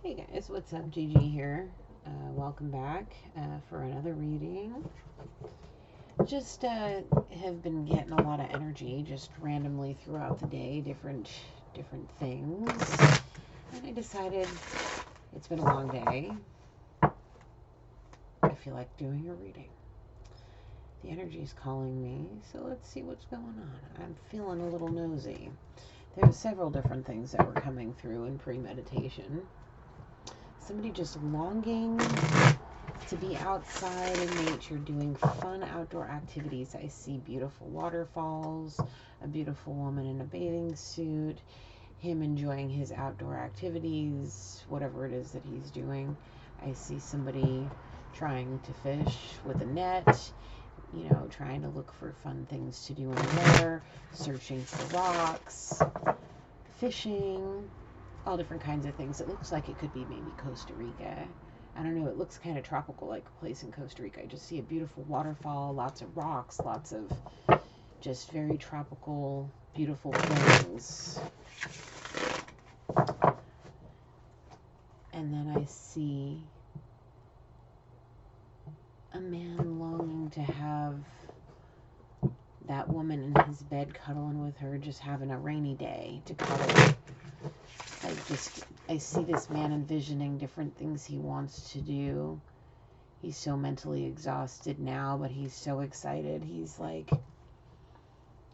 Hey guys, what's up? Gigi here. Welcome back for another reading. Just have been getting a lot of energy just randomly throughout the day, different things, and I decided it's been a long day. I feel like doing a reading. The energy is calling me, so let's see what's going on. I'm feeling a little nosy. There's several different things that were coming through in pre-meditation. Somebody just longing to be outside in nature doing fun outdoor activities. I see beautiful waterfalls, a beautiful woman in a bathing suit, him enjoying his outdoor activities, whatever it is that he's doing. I see somebody trying to fish with a net, trying to look for fun things to do in the water, searching for rocks, fishing, all different kinds of things. It looks like it could be maybe Costa Rica. I don't know. It looks kind of tropical, like a place in Costa Rica. I just see a beautiful waterfall, lots of rocks, lots of just very tropical, beautiful things. And then I see a man longing to have that woman in his bed cuddling with her, just having a rainy day to cuddle. I see this man envisioning different things he wants to do. He's so mentally exhausted now, but he's so excited. He's like,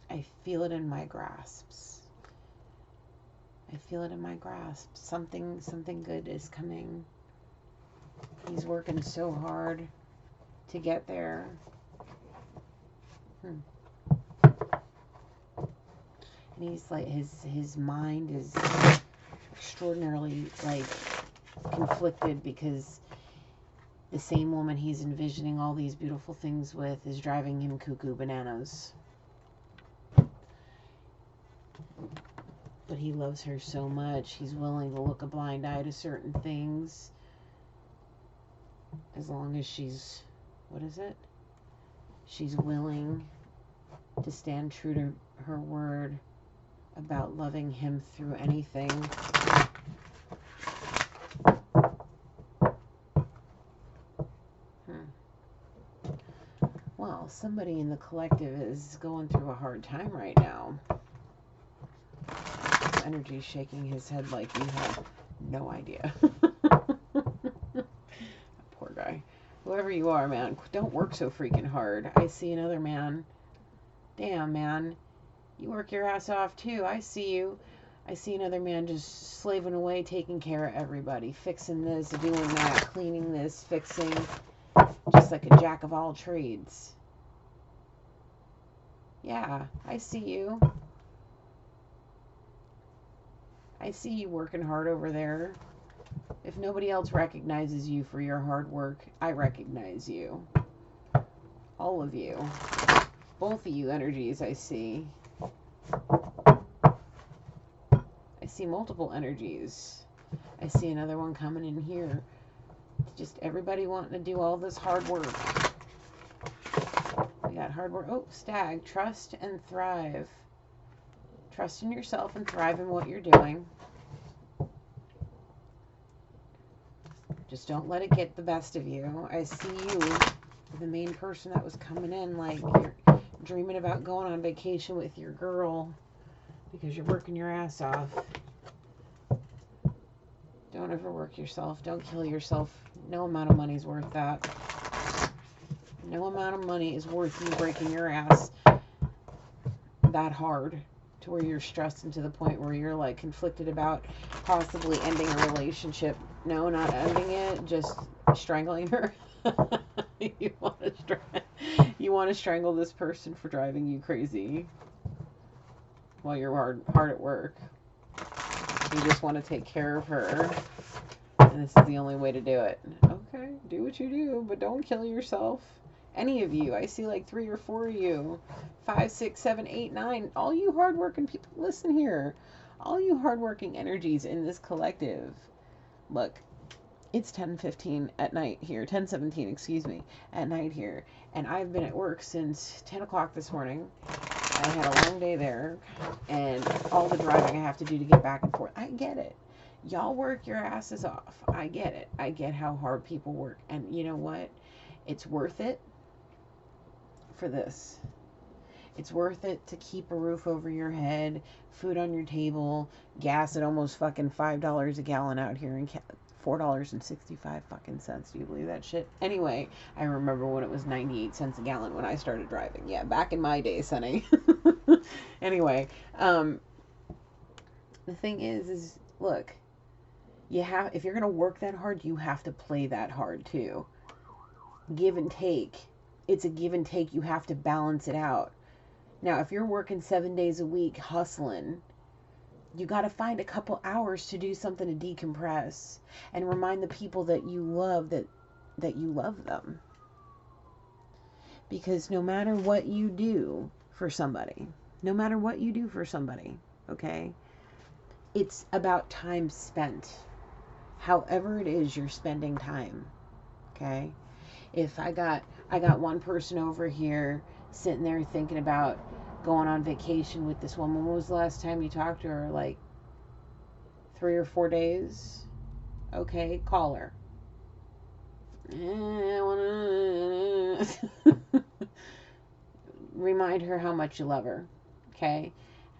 I feel it in my grasps. I feel it in my grasp. Something good is coming. He's working so hard to get there. And he's like, his mind is extraordinarily conflicted because the same woman he's envisioning all these beautiful things with is driving him cuckoo bananas. But he loves her so much, he's willing to look a blind eye to certain things as long as she's willing to stand true to her word about loving him through anything. Well, somebody in the collective is going through a hard time right now. Energy shaking his head like you have no idea. Poor guy. Whoever you are, man, don't work so freaking hard. I see another man. Damn, man. You work your ass off too. I see you. I see another man just slaving away, taking care of everybody, fixing this, doing that, cleaning this, fixing, just like a jack of all trades. Yeah, I see you. I see you working hard over there. If nobody else recognizes you for your hard work, I recognize you. All of you. Both of you energies I see. I see multiple energies. I see another one coming in here. Just everybody wanting to do all this hard work. We got hard work. Oh, stag. Trust and thrive. Trust in yourself and thrive in what you're doing. Just don't let it get the best of you. I see you, the main person that was coming in, like you're dreaming about going on vacation with your girl because you're working your ass off. Don't overwork yourself. Don't kill yourself. No amount of money is worth that. No amount of money is worth you breaking your ass that hard to where you're stressed and to the point where you're like conflicted about possibly ending a relationship. No, not ending it, just strangling her. You want to strangle this person for driving you crazy while you're hard at work. You just want to take care of her, and this is the only way to do it. Okay, do what you do, but don't kill yourself. Any of you, I see like 3 or 4 of you, 5, 6, 7, 8, 9, all you hardworking people, listen here, all you hardworking energies in this collective. Look, it's 10:15 at night here, 10:17, excuse me, at night here, and I've been at work since 10 o'clock this morning. I had a long day there, and all the driving I have to do to get back and forth. I get it. Y'all work your asses off. I get it. I get how hard people work. And you know what? It's worth it for this. It's worth it to keep a roof over your head, food on your table, gas at almost fucking $5 a gallon out here in $4.65 fucking cents. Do you believe that shit? Anyway, I remember when it was 98 cents a gallon when I started driving. Yeah, back in my day, Sonny. Anyway, the thing is look, if you're gonna work that hard, you have to play that hard too. Give and take. It's a give and take. You have to balance it out. Now, if you're working 7 days a week hustling, you got to find a couple hours to do something to decompress and remind the people that you love that you love them. Because no matter what you do for somebody, okay, it's about time spent. However it is you're spending time, okay? If I got one person over here sitting there thinking about going on vacation with this woman. When was the last time you talked to her? Like 3 or 4 days? Okay, call her. Remind her how much you love her. Okay?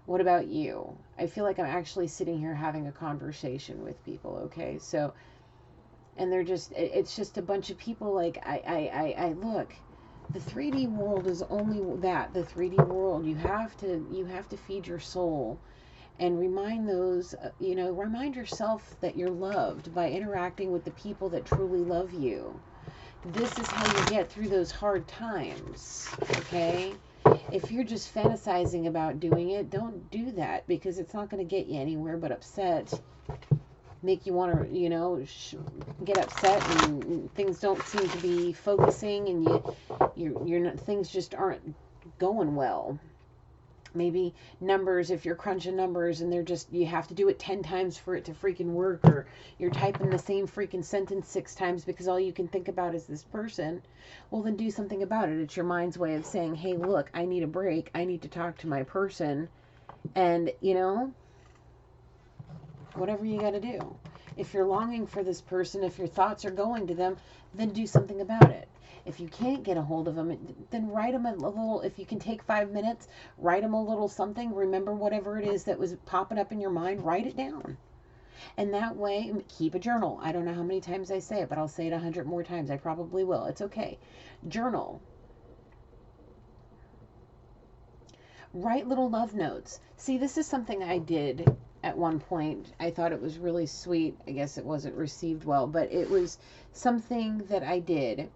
What about you? I feel like I'm actually sitting here having a conversation with people, okay? So, and it's just a bunch of people like, I look, the 3D world is only that, the 3D world. You have to feed your soul and remind remind yourself that you're loved by interacting with the people that truly love you. This is how you get through those hard times, okay? If you're just fantasizing about doing it, don't do that, because it's not going to get you anywhere but upset. Make you want to, get upset, and things don't seem to be focusing, and you're not, things just aren't going well. Maybe numbers, if you're crunching numbers and you have to do it 10 times for it to freaking work, or you're typing the same freaking sentence 6 times because all you can think about is this person. Well, then do something about it. It's your mind's way of saying, hey, look, I need a break. I need to talk to my person. And, whatever you got to do. If you're longing for this person, if your thoughts are going to them, then do something about it. If you can't get a hold of them, then write them a little. If you can take 5 minutes, write them a little something. Remember whatever it is that was popping up in your mind, write it down. And that way, keep a journal. I don't know how many times I say it, but I'll say it 100 more times. I probably will. It's okay. Journal. Write little love notes. See, this is something I did at one point. I thought it was really sweet. I guess it wasn't received well, but it was something that I did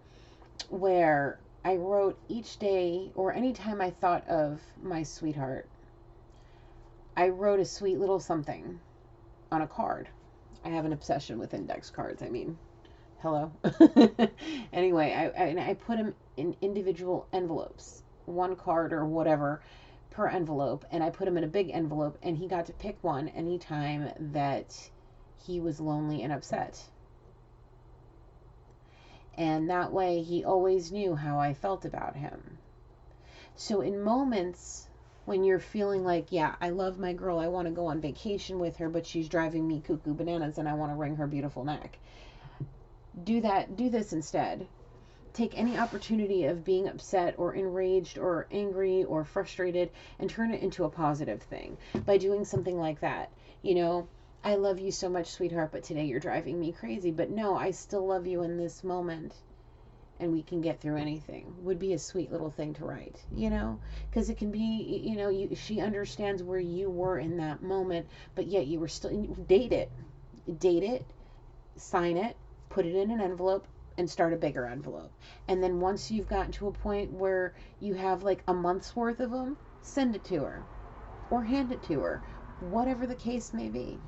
where I wrote each day, or anytime I thought of my sweetheart, I wrote a sweet little something on a card. I have an obsession with index cards. I mean, hello. Anyway, I put them in individual envelopes, one card or whatever per envelope, and I put him in a big envelope, and he got to pick one anytime that he was lonely and upset. And that way he always knew how I felt about him. So in moments when you're feeling like, yeah, I love my girl, I want to go on vacation with her, but she's driving me cuckoo bananas and I want to wring her beautiful neck, do this instead. Take any opportunity of being upset or enraged or angry or frustrated and turn it into a positive thing by doing something like that. I love you so much, sweetheart, but today you're driving me crazy. But no, I still love you in this moment, and we can get through anything. Would be a sweet little thing to write, because it can be, she understands where you were in that moment, but yet you were still, date it, sign it, put it in an envelope, and start a bigger envelope. And then once you've gotten to a point where you have like a month's worth of them, send it to her or hand it to her, whatever the case may be.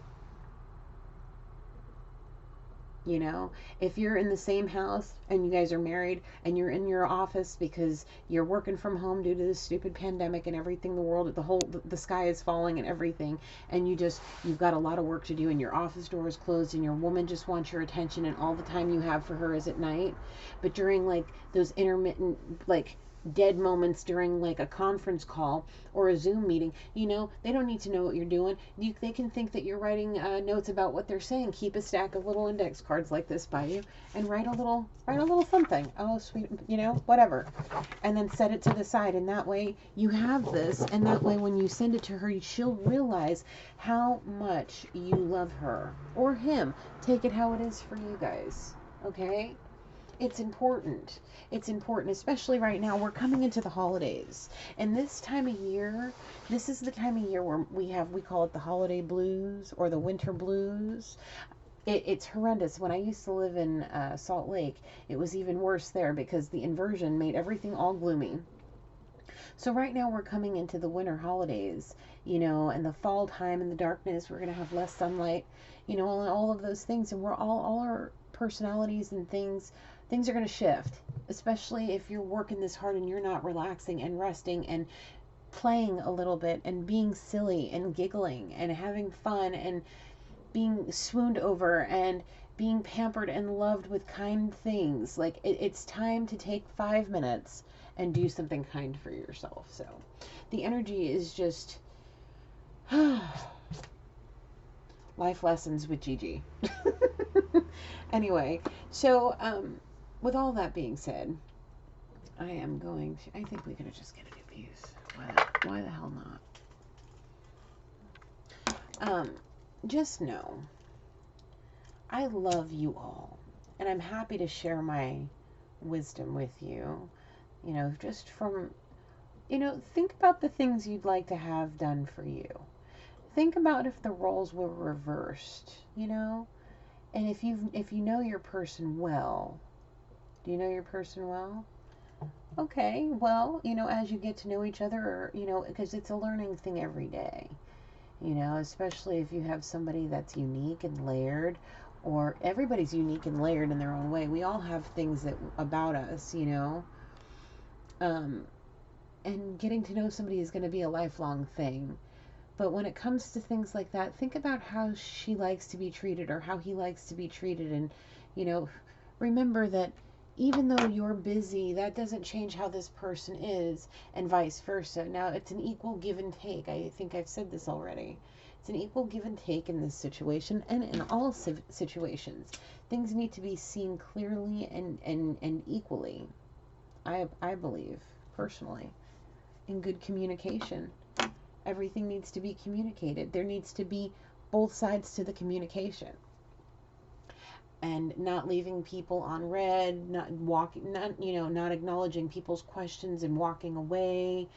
If you're in the same house and you guys are married and you're in your office because you're working from home due to this stupid pandemic and everything, the sky is falling and everything, and you've got a lot of work to do and your office door is closed and your woman just wants your attention and all the time you have for her is at night. But during like those intermittent, like dead moments during like a conference call or a Zoom meeting. They don't need to know what you're doing. They can think that you're writing notes about what they're saying. Keep a stack of little index cards like this by you and write a little something. Oh, sweet, whatever. And then set it to the side. And that way you have this. And that way when you send it to her, she'll realize how much you love her or him. Take it how it is for you guys. Okay? It's important. It's important, especially right now. We're coming into the holidays. And this time of year, this is the time of year where we call it the holiday blues or the winter blues. It's horrendous. When I used to live in Salt Lake, it was even worse there because the inversion made everything all gloomy. So right now we're coming into the winter holidays, and the fall time and the darkness. We're going to have less sunlight, and all of those things. And we're all our personalities and things are going to shift, especially if you're working this hard and you're not relaxing and resting and playing a little bit and being silly and giggling and having fun and being swooned over and being pampered and loved with kind things. Like it's time to take 5 minutes and do something kind for yourself. So the energy is just life lessons with Gigi. Anyway, so with all that being said, I think we're going to just get a new piece. Why the hell not? Just know, I love you all, and I'm happy to share my wisdom with you. Just from, think about the things you'd like to have done for you. Think about if the roles were reversed, and if you know your person well. Do you know your person well? Okay, well, as you get to know each other, because it's a learning thing every day, especially if you have somebody that's unique and layered, or everybody's unique and layered in their own way. We all have things about us, and getting to know somebody is going to be a lifelong thing. But when it comes to things like that, think about how she likes to be treated or how he likes to be treated. And, remember that even though you're busy, that doesn't change how this person is, and vice versa. Now, it's an equal give and take. I think I've said this already. It's an equal give and take in this situation and in all situations. Things need to be seen clearly and equally. I believe, personally, in good communication. Everything needs to be communicated. There needs to be both sides to the communication. And not leaving people on red, not acknowledging people's questions and walking away,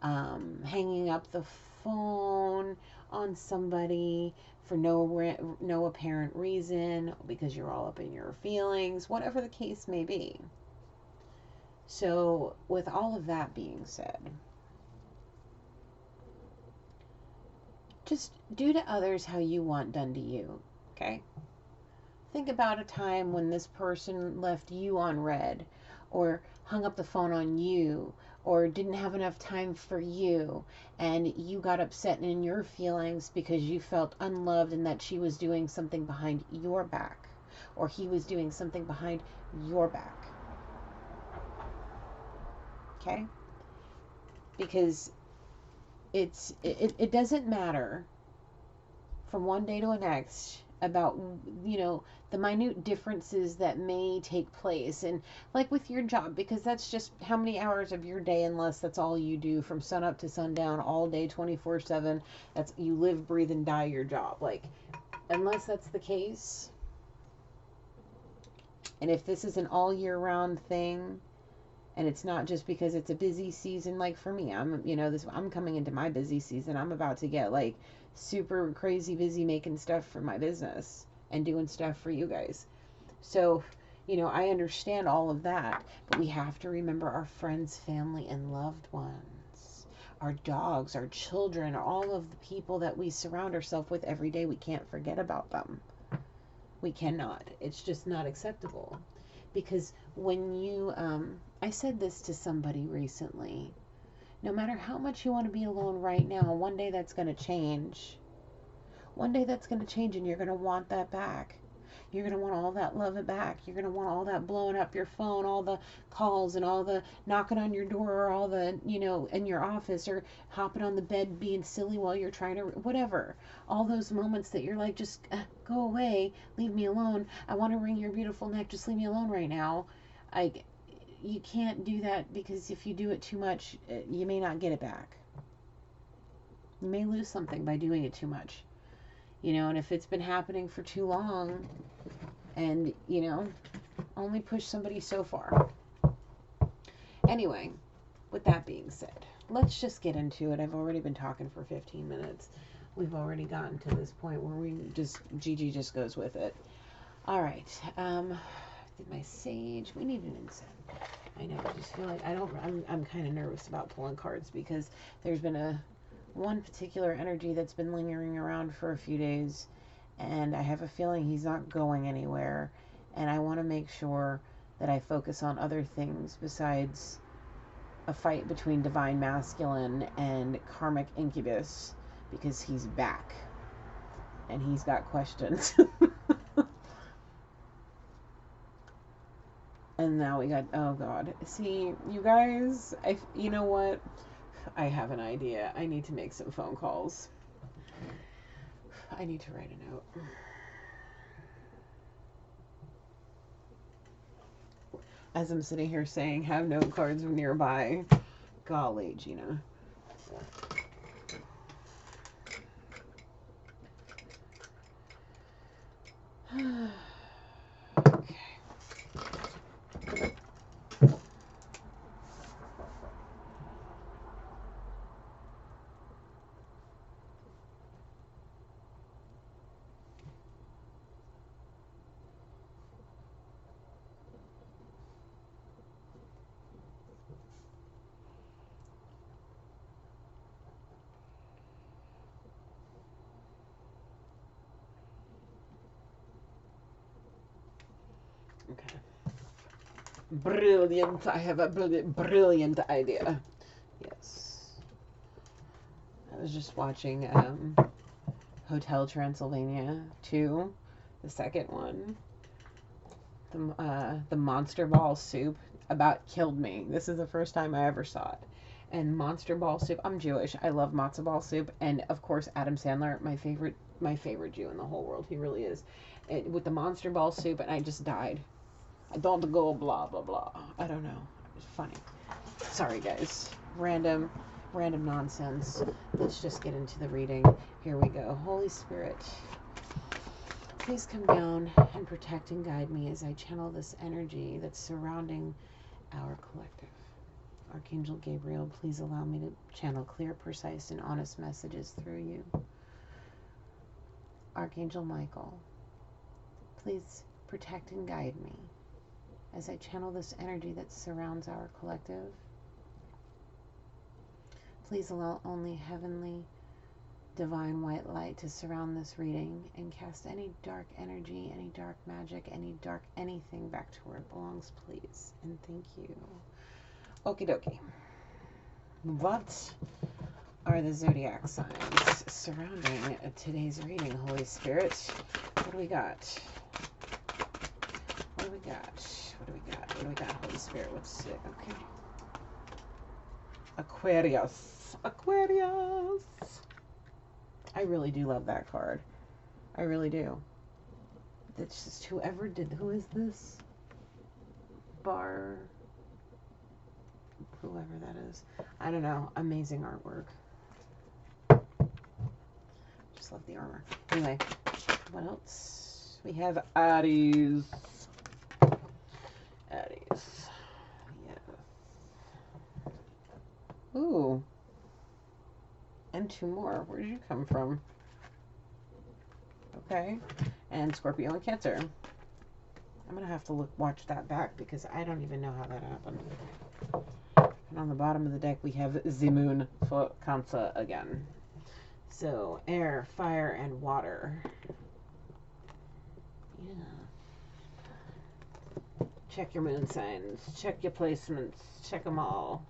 hanging up the phone on somebody for no apparent reason because you're all up in your feelings, whatever the case may be. So, with all of that being said, just do to others how you want done to you, okay? Think about a time when this person left you on red, or hung up the phone on you, or didn't have enough time for you, and you got upset and in your feelings because you felt unloved and that she was doing something behind your back, or he was doing something behind your back. Okay? Because it doesn't matter from one day to the next about the minute differences that may take place, and like with your job, because that's just how many hours of your day, unless that's all you do from sun up to sundown all day 24/7, that's you live, breathe, and die your job. Like, unless that's the case, and if this is an all year round thing, and it's not just because it's a busy season, like for me, I'm coming into my busy season. I'm about to get like super crazy busy making stuff for my business and doing stuff for you guys. So, I understand all of that, but we have to remember our friends, family, and loved ones, our dogs, our children, all of the people that we surround ourselves with every day. We can't forget about them. We cannot. It's just not acceptable. Because when you, I said this to somebody recently, no matter how much you want to be alone right now, one day that's going to change. One day that's going to change and you're going to want that back. You're going to want all that love it back. You're going to want all that blowing up your phone, all the calls and all the knocking on your door, or all the, in your office, or hopping on the bed being silly while you're trying to, whatever. All those moments that you're like, just go away, leave me alone. I want to wring your beautiful neck. Just leave me alone right now. You can't do that, because if you do it too much, you may not get it back. You may lose something by doing it too much. And if it's been happening for too long, and, only push somebody so far. Anyway, with that being said, let's just get into it. I've already been talking for 15 minutes. We've already gotten to this point where Gigi just goes with it. All right. Did my sage. We need an incense. I know. I just feel like I'm kind of nervous about pulling cards, because there's been one particular energy that's been lingering around for a few days, and I have a feeling he's not going anywhere, and I want to make sure that I focus on other things besides a fight between Divine Masculine and Karmic Incubus, because he's back and he's got questions. And now we got, oh God. See, you guys, you know what? I have an idea. I need to make some phone calls. I need to write a note. As I'm sitting here saying, have note cards nearby. Golly, Gina. Okay. Okay. Brilliant. I have a brilliant idea. Yes. I was just watching Hotel Transylvania 2, the second one. The Monster Ball Soup about killed me. This is the first time I ever saw it. And Monster Ball Soup, I'm Jewish. I love matzo ball soup. And of course, Adam Sandler, my favorite Jew in the whole world. He really is. With the Monster Ball Soup, and I just died. I don't go blah, blah, blah. I don't know. It's funny. Sorry, guys. Random nonsense. Let's just get into the reading. Here we go. Holy Spirit, please come down and protect and guide me as I channel this energy that's surrounding our collective. Archangel Gabriel, please allow me to channel clear, precise, and honest messages through you. Archangel Michael, please protect and guide me as I channel this energy that surrounds our collective. Please allow only heavenly, divine white light to surround this reading and cast any dark energy, any dark magic, any dark anything back to where it belongs, please. And thank you. Okie dokie. What are the zodiac signs surrounding today's reading, Holy Spirit? What do we got? What do we got? What do we got? What do we got, Holy Spirit? What's it? Okay. Aquarius. Aquarius. I really do love that card. I really do. It's just who is this? Whoever that is. I don't know. Amazing artwork. Just love the armor. Anyway, what else? We have Aries. Aries. Yeah. Ooh. And two more. Where did you come from? Okay. And Scorpio and Cancer. I'm going to have to watch that back, because I don't even know how that happened. And on the bottom of the deck, we have the moon for Cancer again. So, air, fire, and water. Yeah. Check your moon signs. Check your placements. Check them all.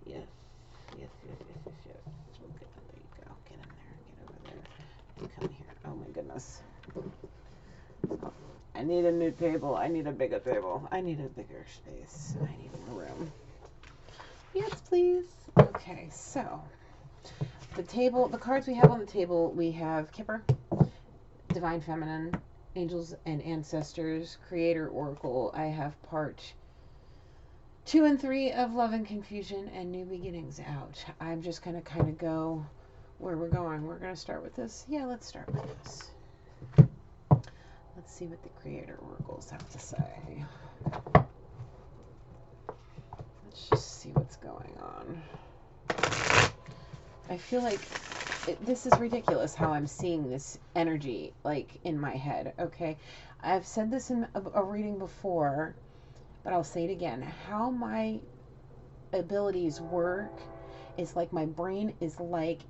Yes. Yes, yes, yes, yes, yes. Okay, there you go. Get in there. Get over there. You come here. Oh, my goodness. I need a new table. I need a bigger table. I need a bigger space. I need more room. Yes, please. Okay, so the table, the cards we have on the table, we have Kipper, Divine Feminine, Angels and Ancestors, Creator Oracle. I have part 2 and 3 of Love and Confusion and New Beginnings out. I'm just going to kind of go where we're going. We're going to start with this. Yeah, let's start with this. Let's see what the Creator Oracles have to say. Let's just see what's going on. I feel like this is ridiculous how I'm seeing this energy, like, in my head, okay? I've said this in a reading before, but I'll say it again. How my abilities work is like my brain is like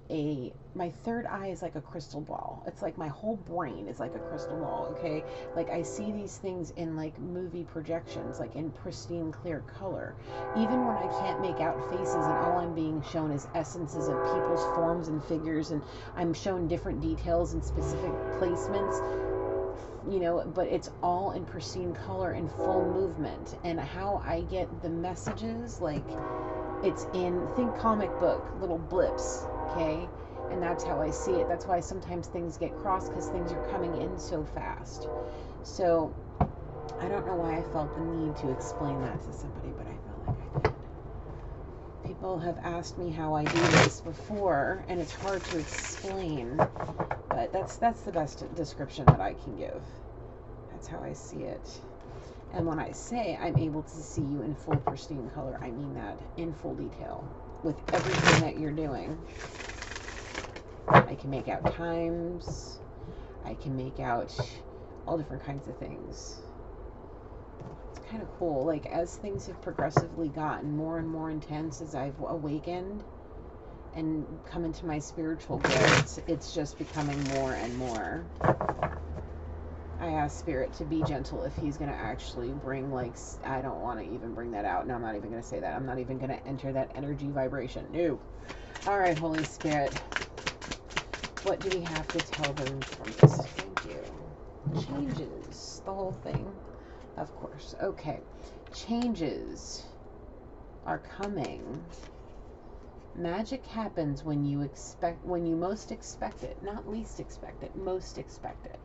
my third eye is like a crystal ball. It's like my whole brain is like a crystal ball, okay? Like I see these things in like movie projections, like in pristine clear color. Even when I can't make out faces and all I'm being shown is essences of people's forms and figures, and I'm shown different details and specific placements, you know, but it's all in pristine color and full movement. And how I get the messages, like, it's in, think comic book, little blips, okay? And that's how I see it. That's why sometimes things get crossed, because things are coming in so fast. So, I don't know why I felt the need to explain that to somebody, but I felt like I did. People have asked me how I do this before, and it's hard to explain, but that's the best description that I can give. That's how I see it. And when I say I'm able to see you in full pristine color, I mean that in full detail with everything that you're doing. I can make out times. I can make out all different kinds of things. It's kind of cool. Like, as things have progressively gotten more and more intense as I've awakened and come into my spiritual gifts, it's just becoming more and more. I asked Spirit to be gentle if he's going to actually bring, like, I don't want to even bring that out. No, I'm not even going to say that. I'm not even going to enter that energy vibration. No. All right, Holy Spirit. What do we have to tell them from this? Thank you. Changes. The whole thing. Of course. Okay. Changes are coming. Magic happens when you most expect it. Not least expect it. Most expect it.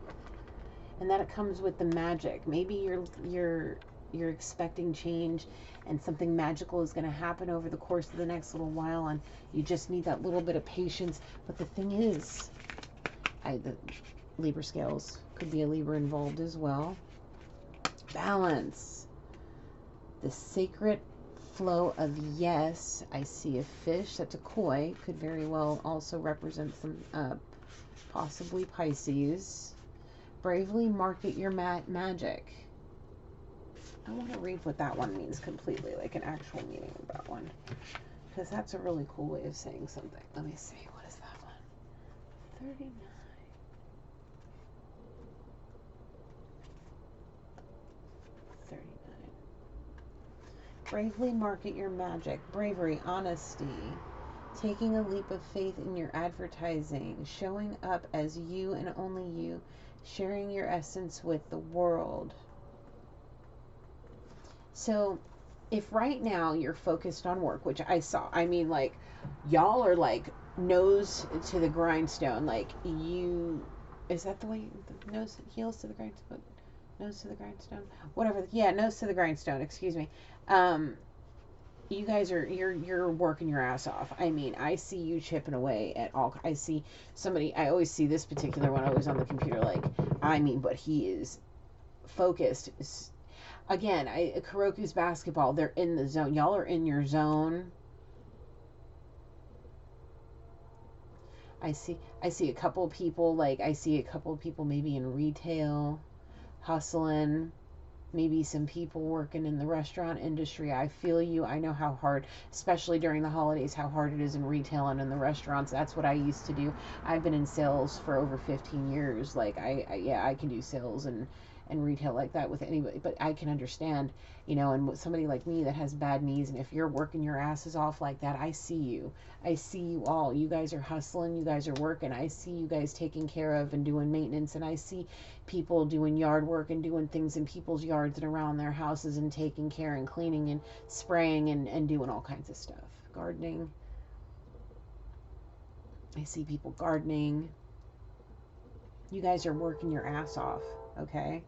And that it comes with the magic. Maybe you're expecting change and something magical is going to happen over the course of the next little while, and you just need that little bit of patience. But the thing is, the Libra scales, could be a Libra involved as well. Balance. The sacred flow of yes. I see a fish. That's a koi. Could very well also represent some possibly Pisces. Bravely market your magic. I want to read what that one means completely, like an actual meaning of that one, because that's a really cool way of saying something. Let me see. What is that one? 39. Bravely market your magic. Bravery, honesty, taking a leap of faith in your advertising, showing up as you and only you, sharing your essence with the world. So if right now you're focused on work, which I saw, I mean, like, y'all are like nose to the grindstone, like, you, is that the way, the nose, heels to the grindstone, nose to the grindstone, whatever, yeah, nose to the grindstone, excuse me. You guys are, you're working your ass off. I mean, I see you chipping away at all. I see somebody, I always see this particular one always on the computer, like, I mean, but he is focused. Again, Kuroku's basketball, they're in the zone. Y'all are in your zone. I see a couple of people, like, I see a couple of people maybe in retail, hustling. Maybe some people working in the restaurant industry. I feel you. I know how hard, especially during the holidays, how hard it is in retail and in the restaurants. That's what I used to do. I've been in sales for over 15 years. Like, I can do sales and and retail like that with anybody, but I can understand, you know, and with somebody like me that has bad knees, and if you're working your asses off like that, I see you. I see you all. You guys are hustling, you guys are working. I see you guys taking care of and doing maintenance, and I see people doing yard work and doing things in people's yards and around their houses and taking care and cleaning and spraying and doing all kinds of stuff. Gardening. I see people gardening. You guys are working your ass off, okay?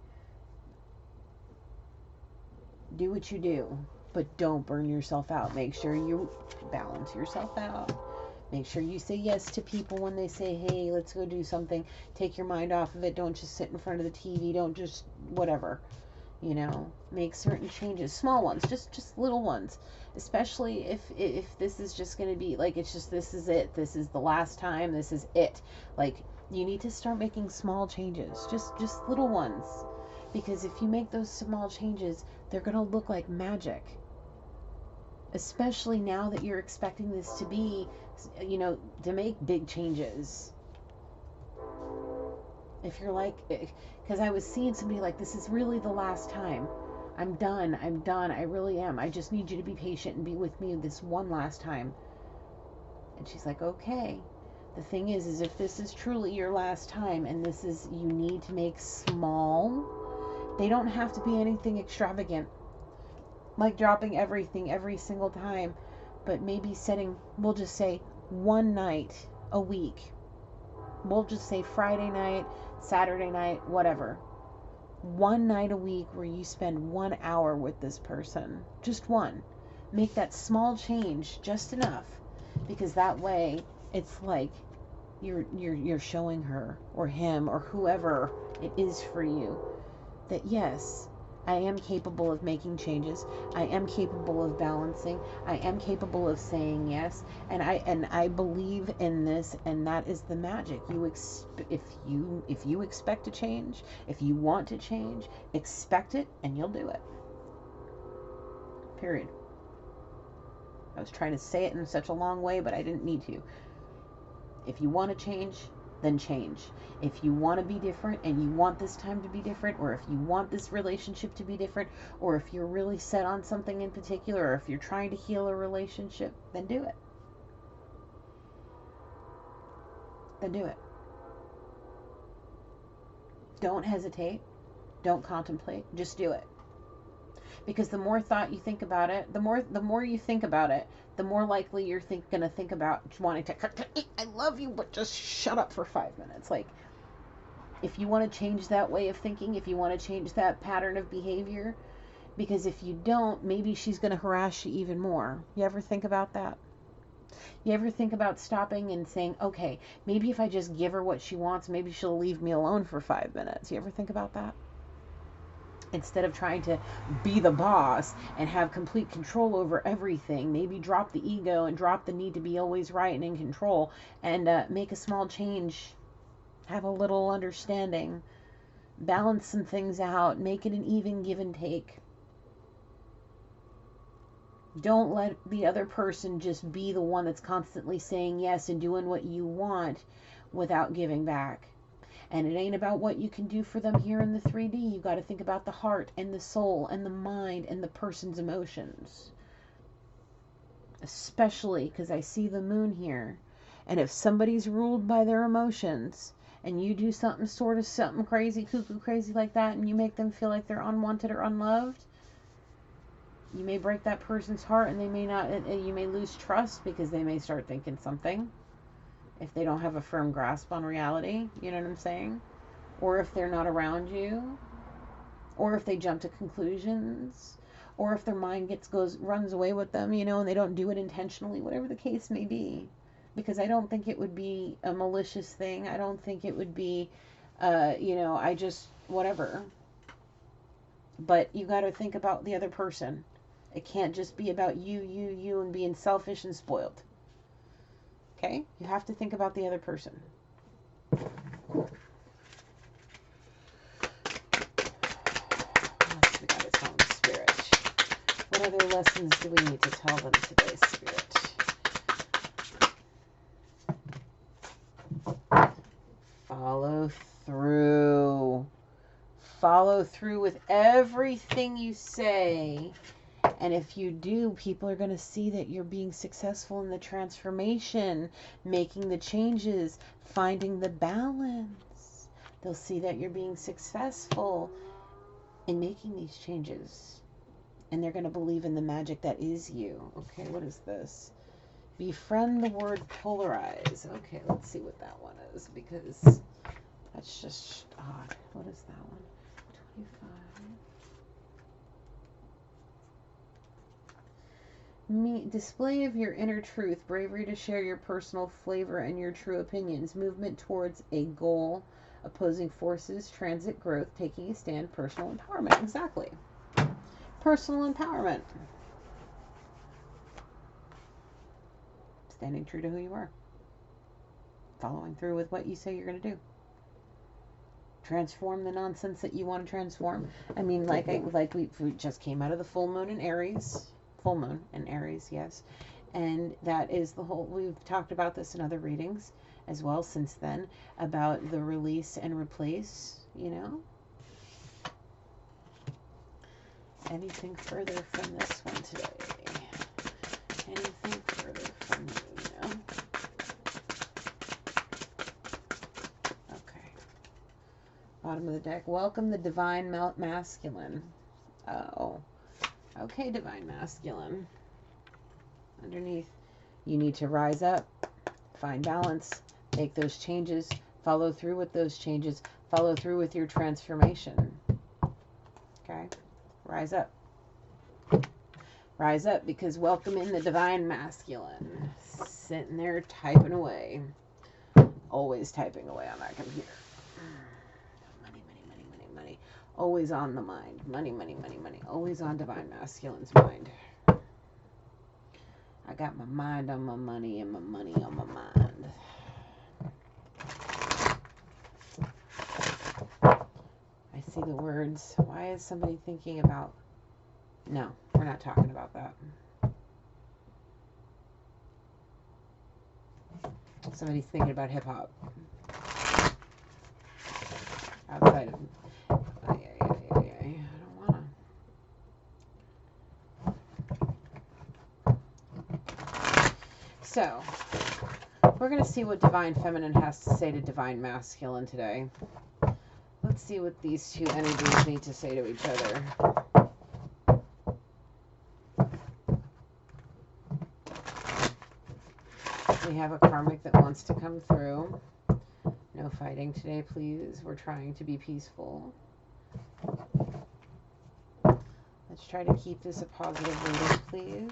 Do what you do, but don't burn yourself out. Make sure you balance yourself out. Make sure you say yes to people when they say, hey, let's go do something. Take your mind off of it. Don't just sit in front of the TV. Don't just whatever. You know, make certain changes, small ones, just little ones, especially if this is just going to be like, it's just, this is it, this is the last time, this is it. Like, you need to start making small changes, just little ones, because if you make those small changes, they're going to look like magic, especially now that you're expecting this to be, you know, to make big changes. If you're like, because I was seeing somebody like, this is really the last time. I'm done. I really am. I just need you to be patient and be with me this one last time. And she's like, okay. The thing is if this is truly your last time, and this is, you need to make small, they don't have to be anything extravagant, like dropping everything every single time, but maybe setting, we'll just say one night a week. We'll just say Friday night, Saturday night, whatever. One night a week where you spend 1 hour with this person. Just one. Make that small change just enough, because that way it's like you're showing her or him or whoever it is for you that yes, I am capable of making changes. I am capable of balancing. I am capable of saying yes, and I believe in this, and that is the magic. If you expect to change, if you want to change, expect it, and you'll do it. Period. I was trying to say it in such a long way, but I didn't need to. If you want to change, then change. If you want to be different and you want this time to be different, or if you want this relationship to be different, or if you're really set on something in particular, or if you're trying to heal a relationship, then do it. Then do it. Don't hesitate. Don't contemplate. Just do it. Because the more thought you think about it, the more you think about it, the more likely you're going to think about wanting to, I love you, but just shut up for 5 minutes. Like, if you want to change that way of thinking, if you want to change that pattern of behavior, because if you don't, maybe she's going to harass you even more. You ever think about that? You ever think about stopping and saying, okay, maybe if I just give her what she wants, maybe she'll leave me alone for 5 minutes. You ever think about that? Instead of trying to be the boss and have complete control over everything, maybe drop the ego and drop the need to be always right and in control, and make a small change. Have a little understanding. Balance some things out. Make it an even give and take. Don't let the other person just be the one that's constantly saying yes and doing what you want without giving back. And it ain't about what you can do for them here in the 3D. You got to think about the heart and the soul and the mind and the person's emotions. Especially because I see the moon here. And if somebody's ruled by their emotions, and you do something crazy, cuckoo crazy like that, and you make them feel like they're unwanted or unloved, you may break that person's heart, and they may not, you may lose trust, because they may start thinking something. If they don't have a firm grasp on reality, you know what I'm saying? Or if they're not around you, or if they jump to conclusions, or if their mind runs away with them, you know, and they don't do it intentionally, whatever the case may be. Because I don't think it would be a malicious thing. I don't think it would be, whatever. But you got to think about the other person. It can't just be about you, and being selfish and spoiled. Okay? You have to think about the other person. What else we got to tell them, Spirit? What other lessons do we need to tell them today, Spirit? Follow through. Follow through with everything you say. And if you do, people are going to see that you're being successful in the transformation, making the changes, finding the balance. They'll see that you're being successful in making these changes. And they're going to believe in the magic that is you. Okay, what is this? Befriend the word polarize. Okay, let's see what that one is, because that's just odd. What is that one? 25. Display of your inner truth, bravery to share your personal flavor and your true opinions, movement towards a goal, opposing forces, transit growth, taking a stand, personal empowerment. Exactly. Personal empowerment. Standing true to who you are. Following through with what you say you're going to do. Transform the nonsense that you want to transform. I mean, we just came out of the full moon in Aries. Full moon in Aries, yes. And that is the whole, we've talked about this in other readings as well since then, about the release and replace, you know. Anything further from this one today? Anything further from you, you know? Okay. Bottom of the deck. Welcome the divine masculine. Oh. Okay, divine masculine. Underneath, you need to rise up, find balance, make those changes, follow through with those changes, follow through with your transformation. Okay? Rise up. Rise up, because welcome in the divine masculine. Sitting there typing away. Always typing away on that computer. Money, money, money, money, money. Always on the mind. Money, money, money, money. Always on divine masculine's mind. I got my mind on my money and my money on my mind. I see the words. Why is somebody thinking about... No, we're not talking about that. Somebody's thinking about hip-hop. Outside of... I don't want to. So, we're going to see what Divine Feminine has to say to Divine Masculine today. Let's see what these two energies need to say to each other. We have a karmic that wants to come through. No fighting today, please. We're trying to be peaceful. Let's try to keep this a positive reading, please.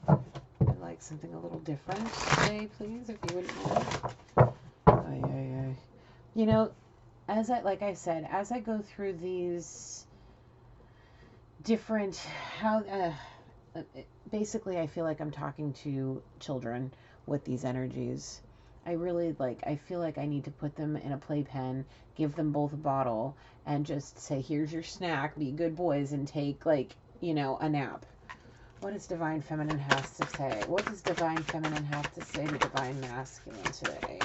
I'd like something a little different today, please, if you wouldn't mind. You know, like I said, as I go through these different, basically I feel like I'm talking to children with these energies. I feel like I need to put them in a playpen, give them both a bottle, and just say, here's your snack, be good boys, and take, a nap. What does Divine Feminine have to say? What does Divine Feminine have to say to Divine Masculine today?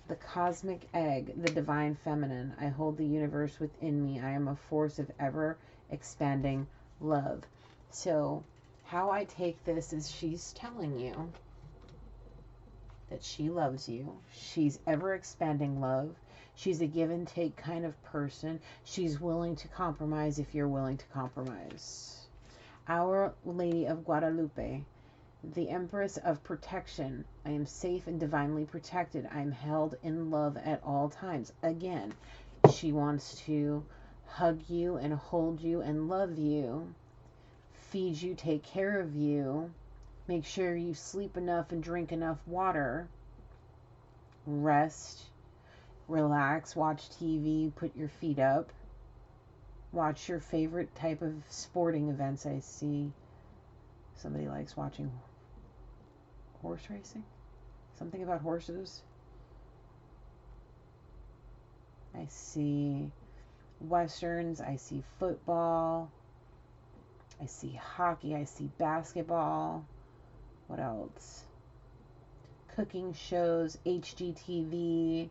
The Cosmic Egg, the Divine Feminine. I hold the universe within me. I am a force of ever-expanding love. So, how I take this is she's telling you that she loves you. She's ever-expanding love. She's a give-and-take kind of person. She's willing to compromise if you're willing to compromise. Our Lady of Guadalupe, the Empress of Protection. I am safe and divinely protected. I am held in love at all times. Again, she wants to hug you and hold you and love you, feed you, take care of you, make sure you sleep enough and drink enough water, rest, relax, watch TV, put your feet up, watch your favorite type of sporting events. I see somebody likes watching horse racing. Something about horses. I see westerns. I see football. I see hockey. I see basketball. What else? cooking shows, HGTV.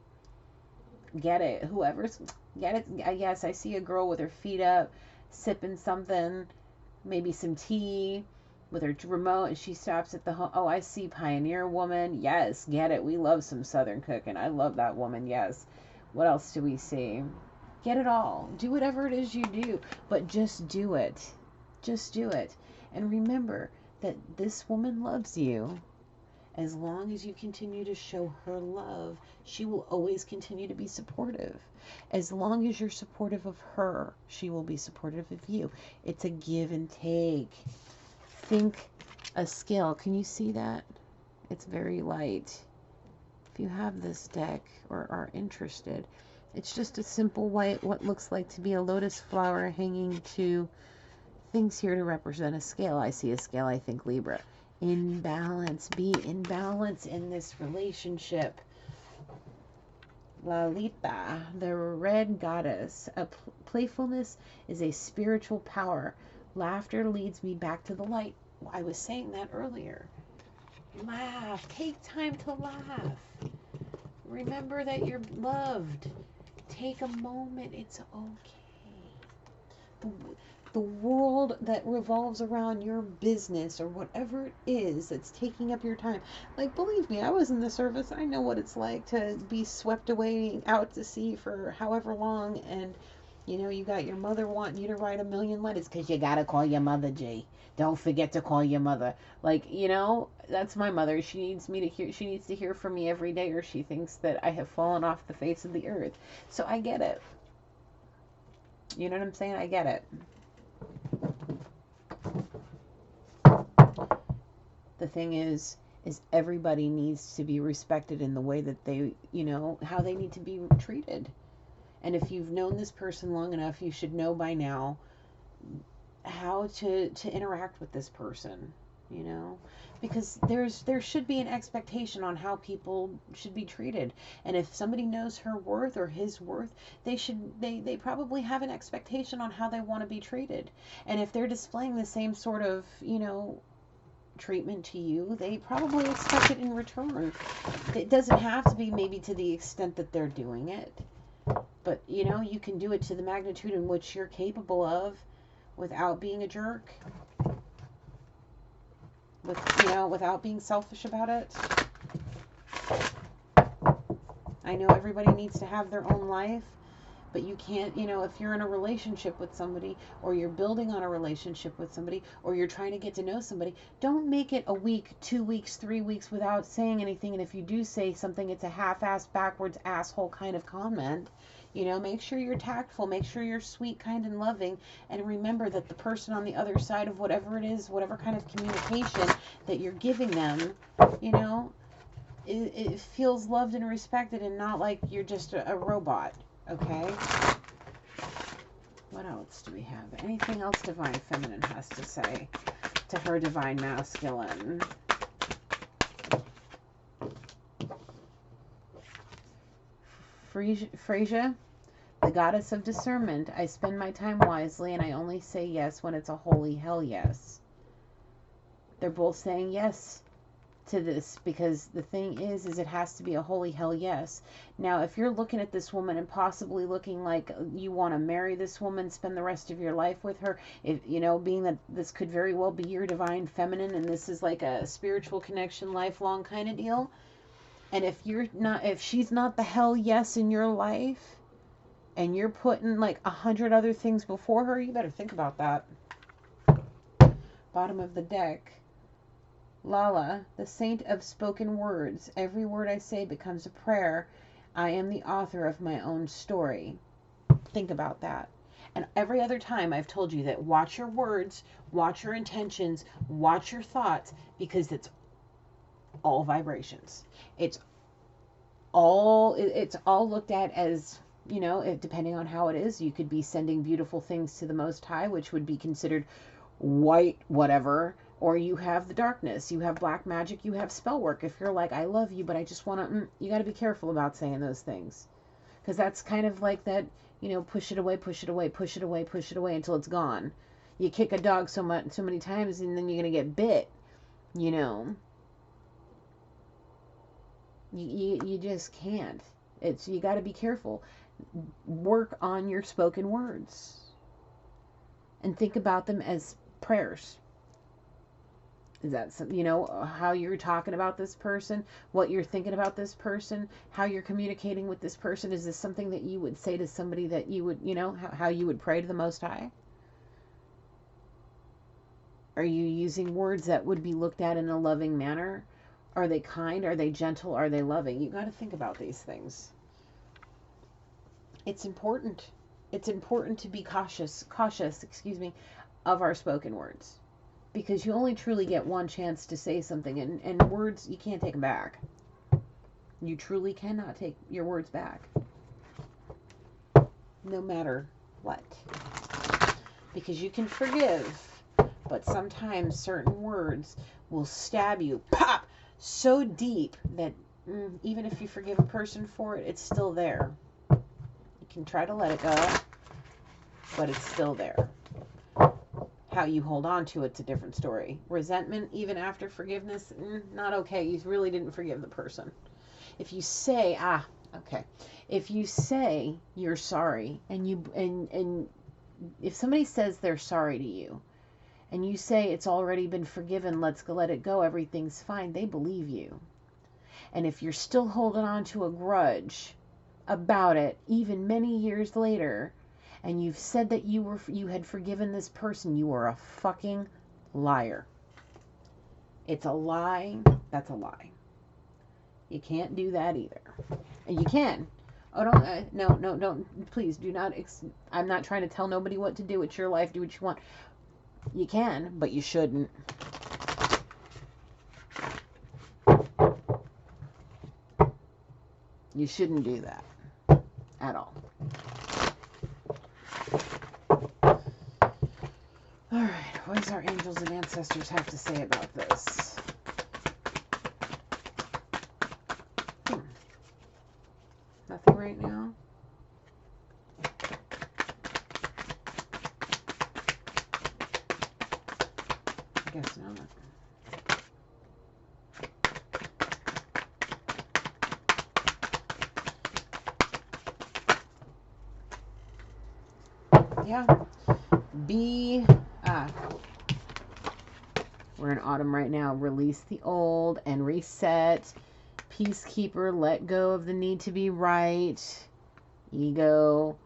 Get it. Whoever's, get it. Yes, I see a girl with her feet up, sipping something, maybe some tea with her remote, and she stops at the home. Oh, I see Pioneer Woman. Yes, get it. We love some Southern cooking. I love that woman. Yes. What else do we see? Get it all. Do whatever it is you do, but just do it. Just do it. And remember that this woman loves you. As long as you continue to show her love, she will always continue to be supportive. As long as you're supportive of her, she will be supportive of you. It's a give and take. Think a scale. Can you see that? It's very light. If you have this deck or are interested, it's just a simple white, what looks like to be a lotus flower hanging to things here to represent a scale. I see a scale, I think Libra. In balance. Be in balance in this relationship. Lalita, the red goddess. Playfulness is a spiritual power. Laughter leads me back to the light. I was saying that earlier. Laugh. Take time to laugh. Remember that you're loved. Take a moment. It's okay. The world that revolves around your business or whatever it is that's taking up your time. Like, believe me, I was in the service. I know what it's like to be swept away out to sea for however long. And, you know, you got your mother wanting you to write 1,000,000 letters because you got to call your mother, G. Don't forget to call your mother. Like, you know, that's my mother. She needs to hear from me every day, or she thinks that I have fallen off the face of the earth. So I get it. You know what I'm saying? I get it. The thing is everybody needs to be respected in the way that they, you know, how they need to be treated. And if you've known this person long enough, you should know by now how to interact with this person, you know, because there should be an expectation on how people should be treated. And if somebody knows her worth or his worth, they probably have an expectation on how they want to be treated. And if they're displaying the same sort of, you know, treatment to you, they probably expect it in return. It doesn't have to be maybe to the extent that they're doing it, but you know, you can do it to the magnitude in which you're capable of without being a jerk, without being selfish about it. I know everybody needs to have their own life, but you can't, you know, if you're in a relationship with somebody, or you're building on a relationship with somebody, or you're trying to get to know somebody, don't make it a week, 2 weeks, 3 weeks without saying anything. And if you do say something, it's a half-assed, backwards, asshole kind of comment. You know, make sure you're tactful, make sure you're sweet, kind, and loving, and remember that the person on the other side of whatever it is, whatever kind of communication that you're giving them, you know, it feels loved and respected, and not like you're just a robot. Okay. What else do we have? Anything else Divine Feminine has to say to her Divine Masculine? Freyja, the goddess of discernment. I spend my time wisely, and I only say yes when it's a holy hell yes. They're both saying yes to this, because the thing is it has to be a holy hell yes. Now, if you're looking at this woman and possibly looking like you want to marry this woman, spend the rest of your life with her, if you know, being that this could very well be your Divine Feminine, and this is like a spiritual connection, lifelong kind of deal, and if she's not the hell yes in your life, and you're putting like 100 other things before her, you better think about that. Bottom of the deck. Lala, the saint of spoken words. Every word I say becomes a prayer. I am the author of my own story. Think about that. And every other time I've told you that watch your words, watch your intentions, watch your thoughts, because it's all vibrations. It's all looked at as, you know, depending on how it is, you could be sending beautiful things to the Most High, which would be considered white whatever, or you have the darkness, you have black magic, you have spell work. If you're like, I love you, but I just want to, you got to be careful about saying those things, because that's kind of like that, you know, push it away, push it away, push it away, push it away until it's gone. You kick a dog so many times, and then you're going to get bit, you know. You just can't. You got to be careful. Work on your spoken words and think about them as prayers. Is that, how you're talking about this person, what you're thinking about this person, how you're communicating with this person? Is this something that you would say to somebody that you would, how you would pray to the Most High? Are you using words that would be looked at in a loving manner? Are they kind? Are they gentle? Are they loving? You got to think about these things. It's important. It's important to be cautious, of our spoken words. Because you only truly get one chance to say something, and words, you can't take them back. You truly cannot take your words back. No matter what. Because you can forgive, but sometimes certain words will stab you, pop, so deep that even if you forgive a person for it, it's still there. You can try to let it go, but it's still there. How you hold on to it's a different story. Resentment, even after forgiveness, not okay. You really didn't forgive the person. If you say, if you say you're sorry, and if somebody says they're sorry to you, and you say it's already been forgiven, let's go, let it go, everything's fine, they believe you. And if you're still holding on to a grudge about it, even many years later, and you've said that you had forgiven this person, you are a fucking liar. It's a lie. That's a lie. You can't do that either. And you can. Oh, don't. Please do not. I'm not trying to tell nobody what to do. It's your life. Do what you want. You can, but you shouldn't. You shouldn't do that at all. All right, what does our angels and ancestors have to say about this? Nothing right now? I guess not. Yeah. We're in autumn right now. Release the old and reset. Peacekeeper, let go of the need to be right. Ego,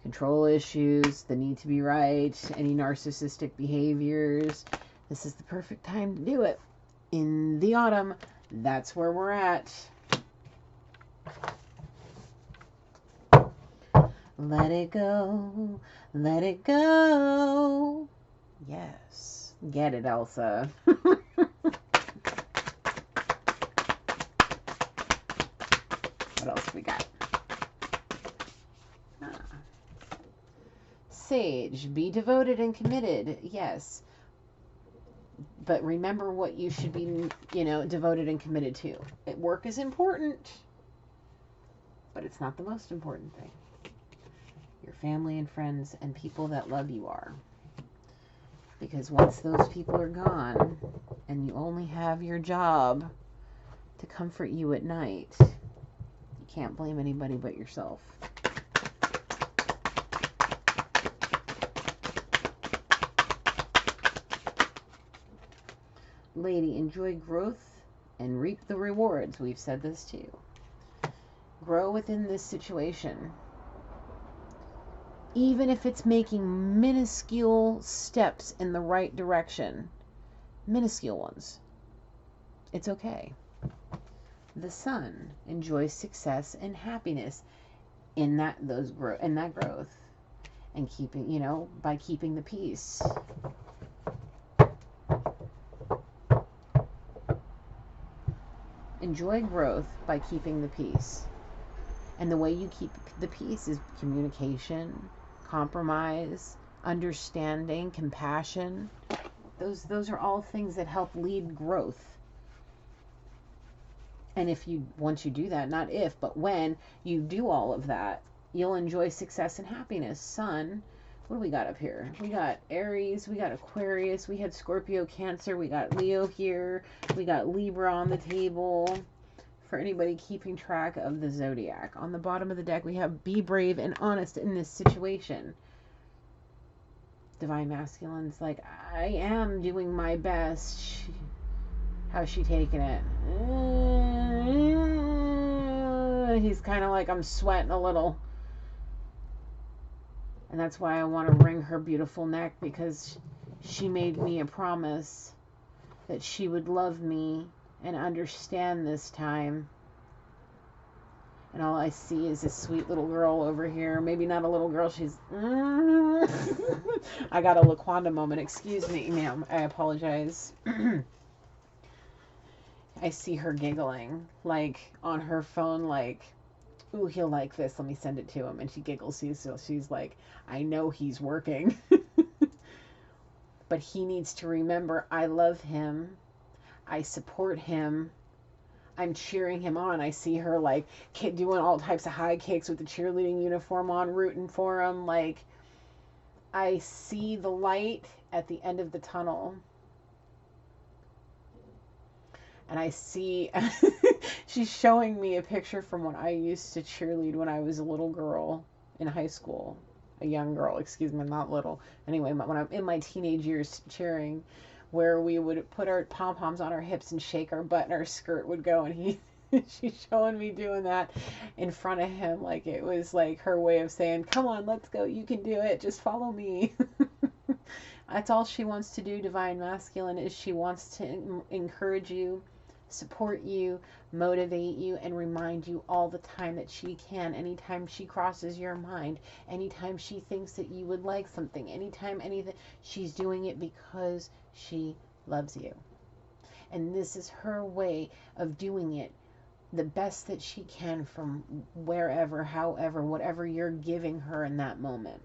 control issues, the need to be right, any narcissistic behaviors. This is the perfect time to do it. In the autumn, that's where we're at. Let it go. Let it go. Yes. Get it, Elsa. What else we got? Sage, be devoted and committed. Yes. But remember what you should be, devoted and committed to. Work is important, but it's not the most important thing. Your family and friends and people that love you are. Because once those people are gone and you only have your job to comfort you at night, you can't blame anybody but yourself. Lady, enjoy growth and reap the rewards. We've said this too. Grow within this situation. Even if it's making minuscule steps in the right direction, minuscule ones, it's okay. The Sun enjoys success and happiness in that growth, and keeping, by keeping the peace. Enjoy growth by keeping the peace. And the way you keep the peace is communication, compromise, understanding, compassion. Those are all things that help lead growth. And once you do that, not if, but when you do all of that, you'll enjoy success and happiness. Sun, what do we got up here? We got Aries, we got Aquarius, we had Scorpio, Cancer, we got Leo here, we got Libra on the table, for anybody keeping track of the zodiac. On the bottom of the deck, we have be brave and honest in this situation. Divine Masculine's like, I am doing my best. How's she taking it? He's kind of like, I'm sweating a little. And that's why I want to wring her beautiful neck, because she made me a promise that she would love me and understand this time. And all I see is this sweet little girl over here. Maybe not a little girl. She's... I got a Laquanda moment. Excuse me, ma'am. I apologize. I see her giggling, like, on her phone, like, ooh, he'll like this. Let me send it to him. And she giggles. She's like, I know he's working. But he needs to remember I love him. I support him. I'm cheering him on. I see her, like, doing all types of high kicks with the cheerleading uniform on, rooting for him. Like, I see the light at the end of the tunnel. And I see, she's showing me a picture from when I used to cheerlead when I was a little girl in high school. A young girl, excuse me, not little. Anyway, when I'm in my teenage years cheering, where we would put our pom-poms on our hips and shake our butt and our skirt would go, and she's showing me doing that in front of him, like it was like her way of saying, come on, let's go, you can do it, just follow me. That's all she wants to do, Divine Masculine, is she wants to encourage you, support you, motivate you, and remind you all the time that she can. Anytime she crosses your mind, anytime she thinks that you would like something, anytime anything, she's doing it because she loves you. And this is her way of doing it the best that she can from wherever, however, whatever you're giving her in that moment.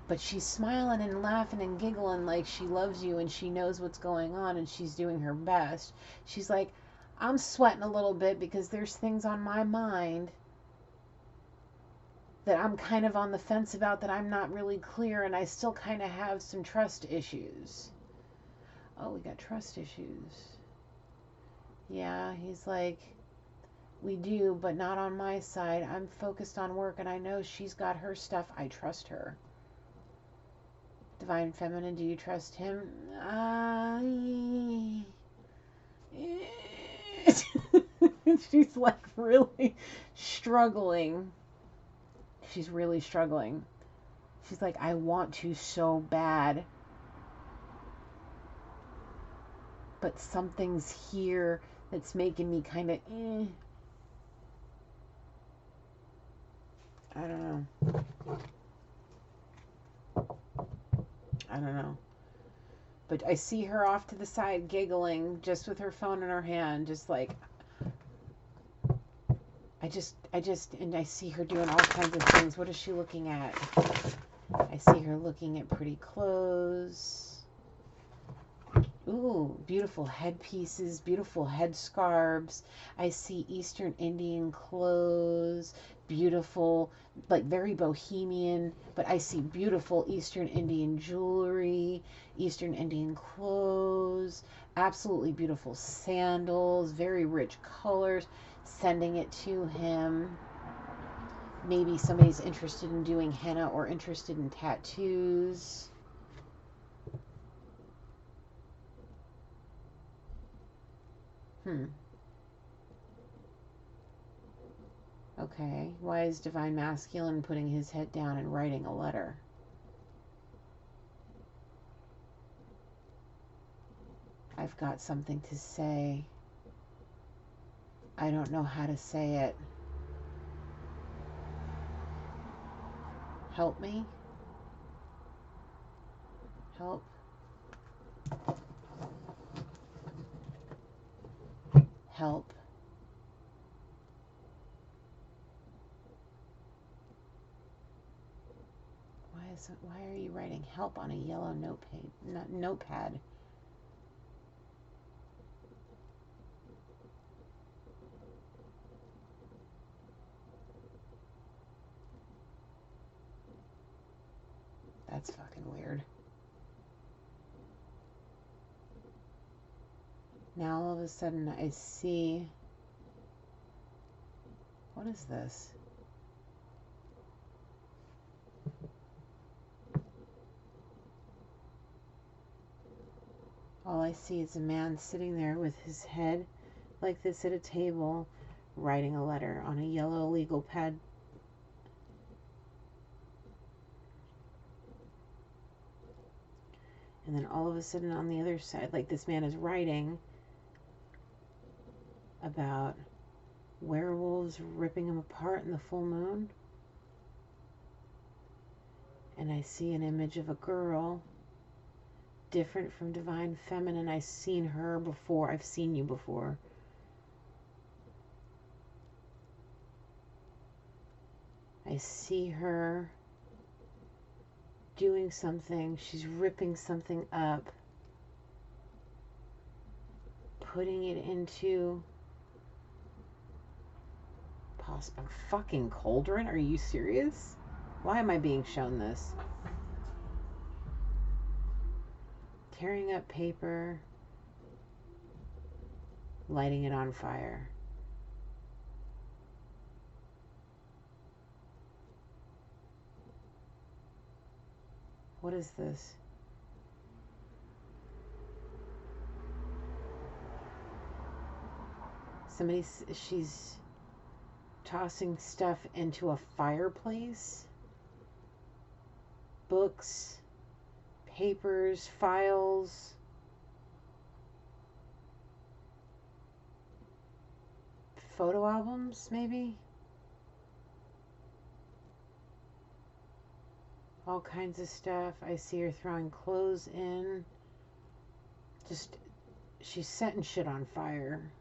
But she's smiling and laughing and giggling like she loves you and she knows what's going on and she's doing her best. She's like, I'm sweating a little bit because there's things on my mind that I'm kind of on the fence about, that I'm not really clear, and I still kind of have some trust issues. Oh, we got trust issues. Yeah, he's like, we do, but not on my side. I'm focused on work and I know she's got her stuff. I trust her. Divine Feminine, do you trust him? She's like really struggling. She's really struggling. She's like, I want to so bad. But something's here that's making me kind of, I don't know. I don't know. But I see her off to the side giggling, just with her phone in her hand, just like, and I see her doing all kinds of things. What is she looking at? I see her looking at pretty clothes. Ooh, beautiful headpieces, beautiful headscarves. I see Eastern Indian clothes, beautiful, like very bohemian, but I see beautiful Eastern Indian jewelry, Eastern Indian clothes, absolutely beautiful sandals, very rich colors, sending it to him. Maybe somebody's interested in doing henna or interested in tattoos. Okay, why is Divine Masculine putting his head down and writing a letter? I've got something to say. I don't know how to say it. Help me? Help? Help? Why are you writing help on a yellow notepad? That's fucking weird. Now all of a sudden I see, what is this? All I see is a man sitting there with his head like this at a table, writing a letter on a yellow legal pad. And then all of a sudden on the other side, like this man is writing about werewolves ripping him apart in the full moon. And I see an image of a girl, different from divine feminine. I've seen her before. I've seen you before. I see her doing something. She's ripping something up, putting it into a fucking cauldron. Are you serious? Why am I being shown this? Tearing up paper, lighting it on fire. What is this? She's tossing stuff into a fireplace. Books, papers, files. Photo albums, maybe? All kinds of stuff. I see her throwing clothes in. She's setting shit on fire.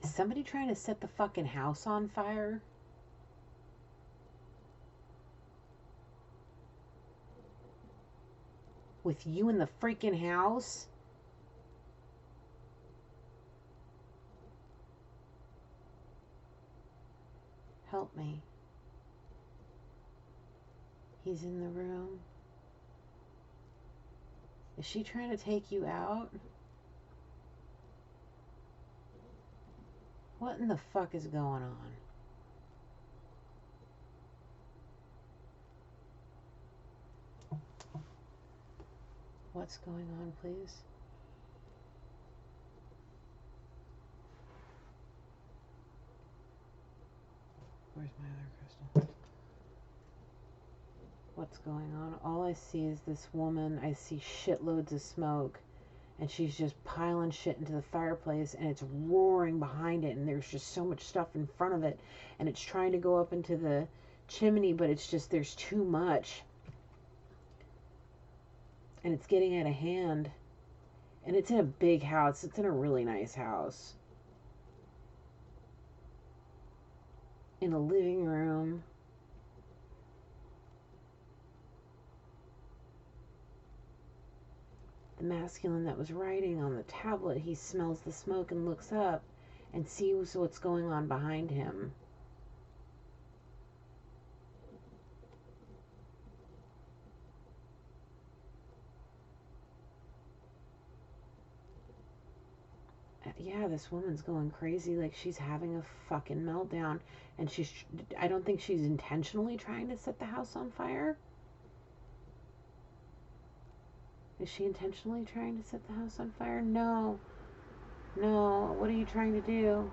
Is somebody trying to set the fucking house on fire? With you in the freaking house? Help me. He's in the room. Is she trying to take you out? What in the fuck is going on? What's going on, please? Where's my other crystal? What's going on? All I see is this woman. I see shitloads of smoke. And she's just piling shit into the fireplace. And it's roaring behind it. And there's just so much stuff in front of it. And it's trying to go up into the chimney. But it's just, there's too much. And it's getting out of hand. And it's in a big house. It's in a really nice house. In a living room. The masculine that was writing on the tablet, he smells the smoke and looks up and sees what's going on behind him. Yeah, this woman's going crazy, like she's having a fucking meltdown. And I don't think she's intentionally trying to set the house on fire. Is she intentionally trying to set the house on fire? No. No, what are you trying to do?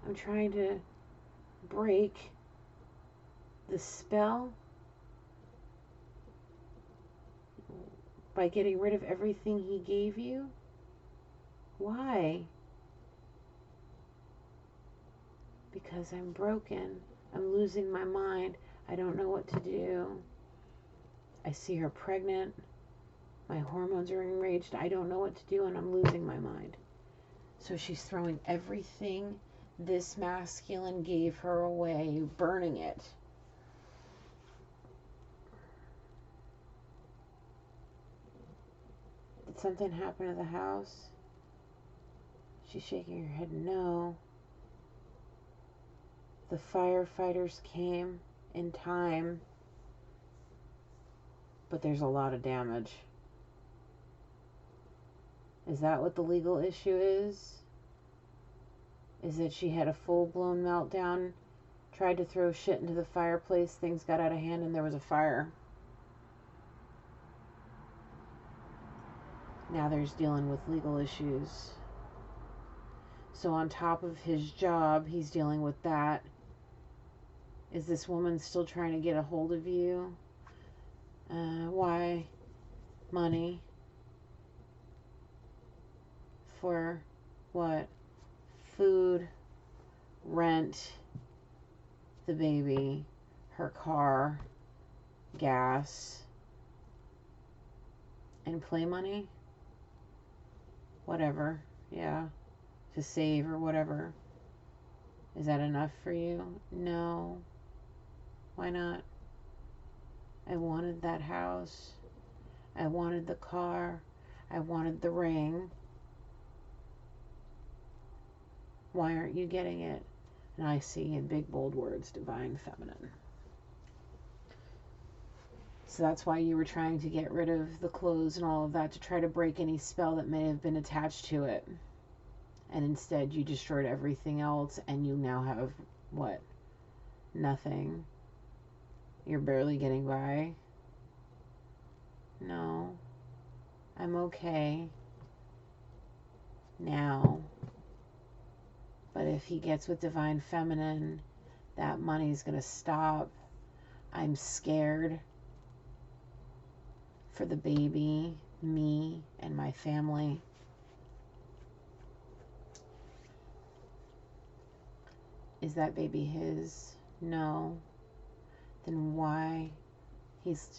I'm trying to break the spell by getting rid of everything he gave you. Why? Because I'm broken. I'm losing my mind. I don't know what to do. I see her pregnant. My hormones are enraged. I don't know what to do, and I'm losing my mind. So she's throwing everything this masculine gave her away, burning it. Did something happen to the house? She's shaking her head no. The firefighters came in time, but there's a lot of damage. Is that what the legal issue is? Is that she had a full-blown meltdown, tried to throw shit into the fireplace, things got out of hand, and there was a fire. Now there's dealing with legal issues. So on top of his job, he's dealing with that. Is this woman still trying to get a hold of you? Why? Money. For what? Food, rent, the baby, her car, gas, and play money? Whatever. Yeah. To save or whatever. Is that enough for you? No. Why not? I wanted that house. I wanted the car. I wanted the ring. Why aren't you getting it? And I see in big bold words, divine feminine. So that's why you were trying to get rid of the clothes and all of that, to try to break any spell that may have been attached to it. And instead you destroyed everything else, and you now have what? Nothing. You're barely getting by. No. I'm okay now. But if he gets with divine feminine, that money's gonna stop. I'm scared for the baby, me, and my family. Is that baby his? No. Then why?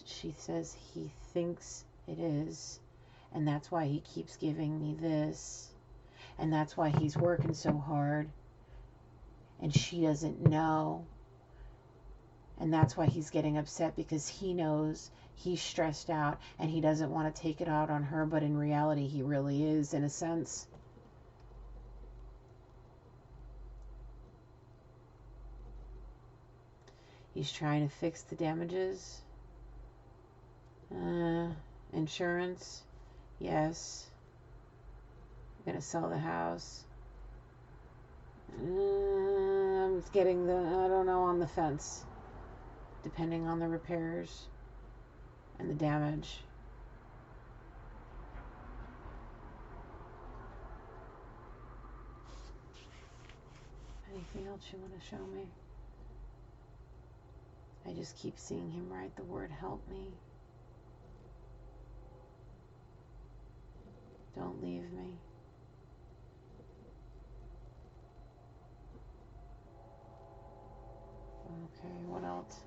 She says he thinks it is, and that's why he keeps giving me this, and that's why he's working so hard, and she doesn't know, and that's why he's getting upset, because he knows he's stressed out and he doesn't want to take it out on her, but in reality he really is, in a sense. He's trying to fix the damages. Insurance. Yes. I'm gonna sell the house. I'm getting the, I don't know, on the fence. Depending on the repairs and the damage. Anything else you want to show me? I just keep seeing him write the word help me. Don't leave me. Okay, what else?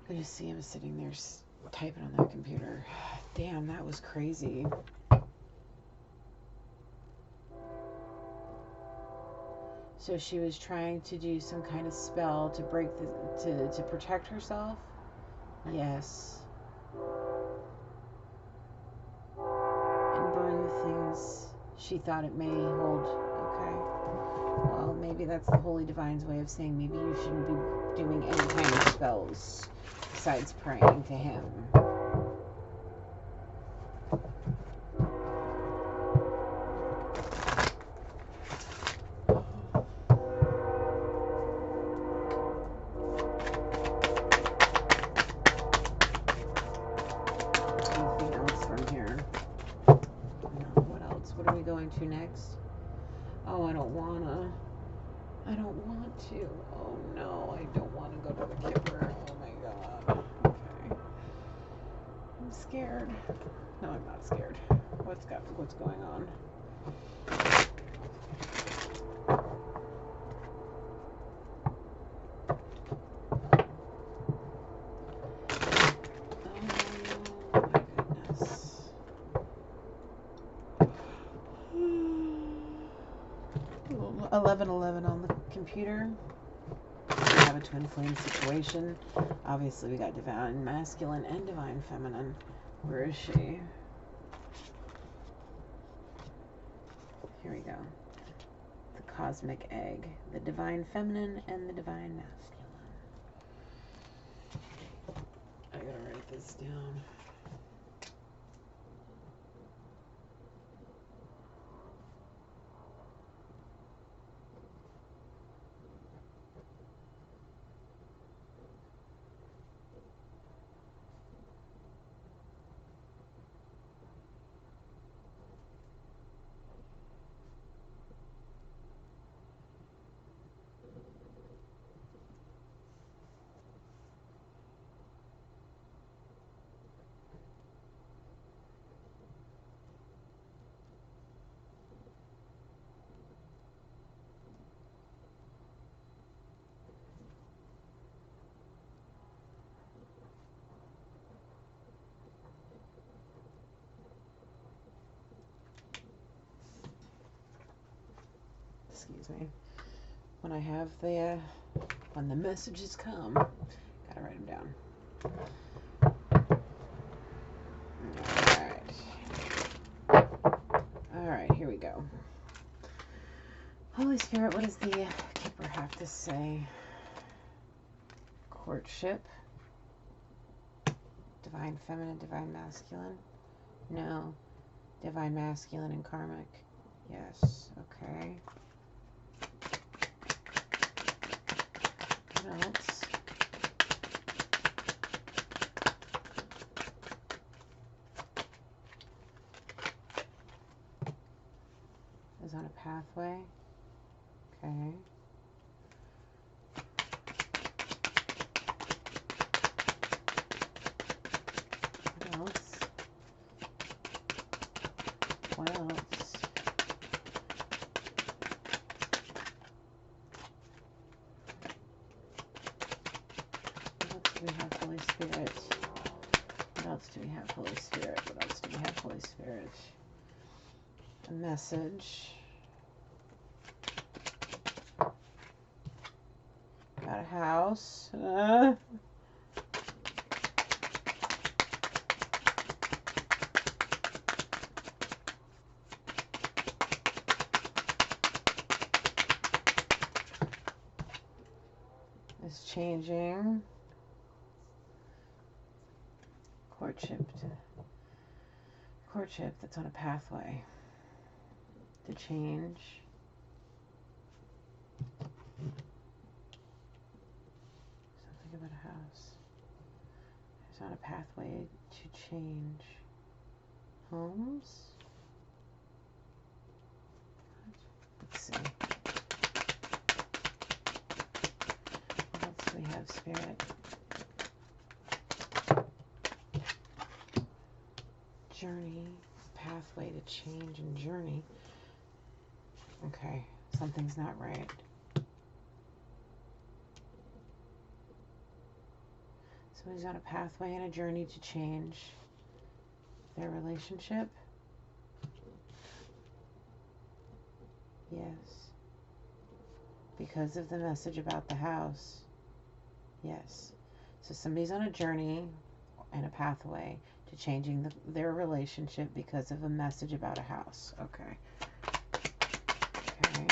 I just see him sitting there typing on that computer. Damn, that was crazy. So she was trying to do some kind of spell to break to protect herself? Yes. And burn the things she thought it may hold. Okay. Well, maybe that's the Holy Divine's way of saying maybe you shouldn't be doing any kind of spells besides praying to him. Anything else from here? No, what else? What are we going to next? Oh, I don't want to. Oh no, I don't want to go to the Kipper. Oh my god. Okay. I'm scared. No, I'm not scared. What's going on? Oh my goodness. 11:11 on the computer. I have a twin flame situation. Obviously, we got divine masculine and divine feminine. Where is she? Here we go. The cosmic egg. The divine feminine and the divine masculine. I gotta write this down. Excuse me. When I have the, when the messages come, gotta write them down. Alright, here we go. Holy Spirit, what does the Keeper have to say? Courtship. Divine feminine, divine masculine. No. Divine masculine and karmic. Yes. Okay. What else? Is on a pathway. Okay. What else? What else? What else do we have, Holy Spirit? What else do we have, Holy Spirit? What else do we have, Holy Spirit? A message. Got a house. Is changing. Courtship that's on a pathway to change. Something about a house. It's on a pathway to change. Homes? Let's see. What else do we have, Spirit? Journey, pathway to change and journey. Okay, something's not right. So he's on a pathway and a journey to change their relationship. Yes. Because of the message about the house. Yes. So somebody's on a journey and a pathway to changing their relationship because of a message about a house. Okay. Okay.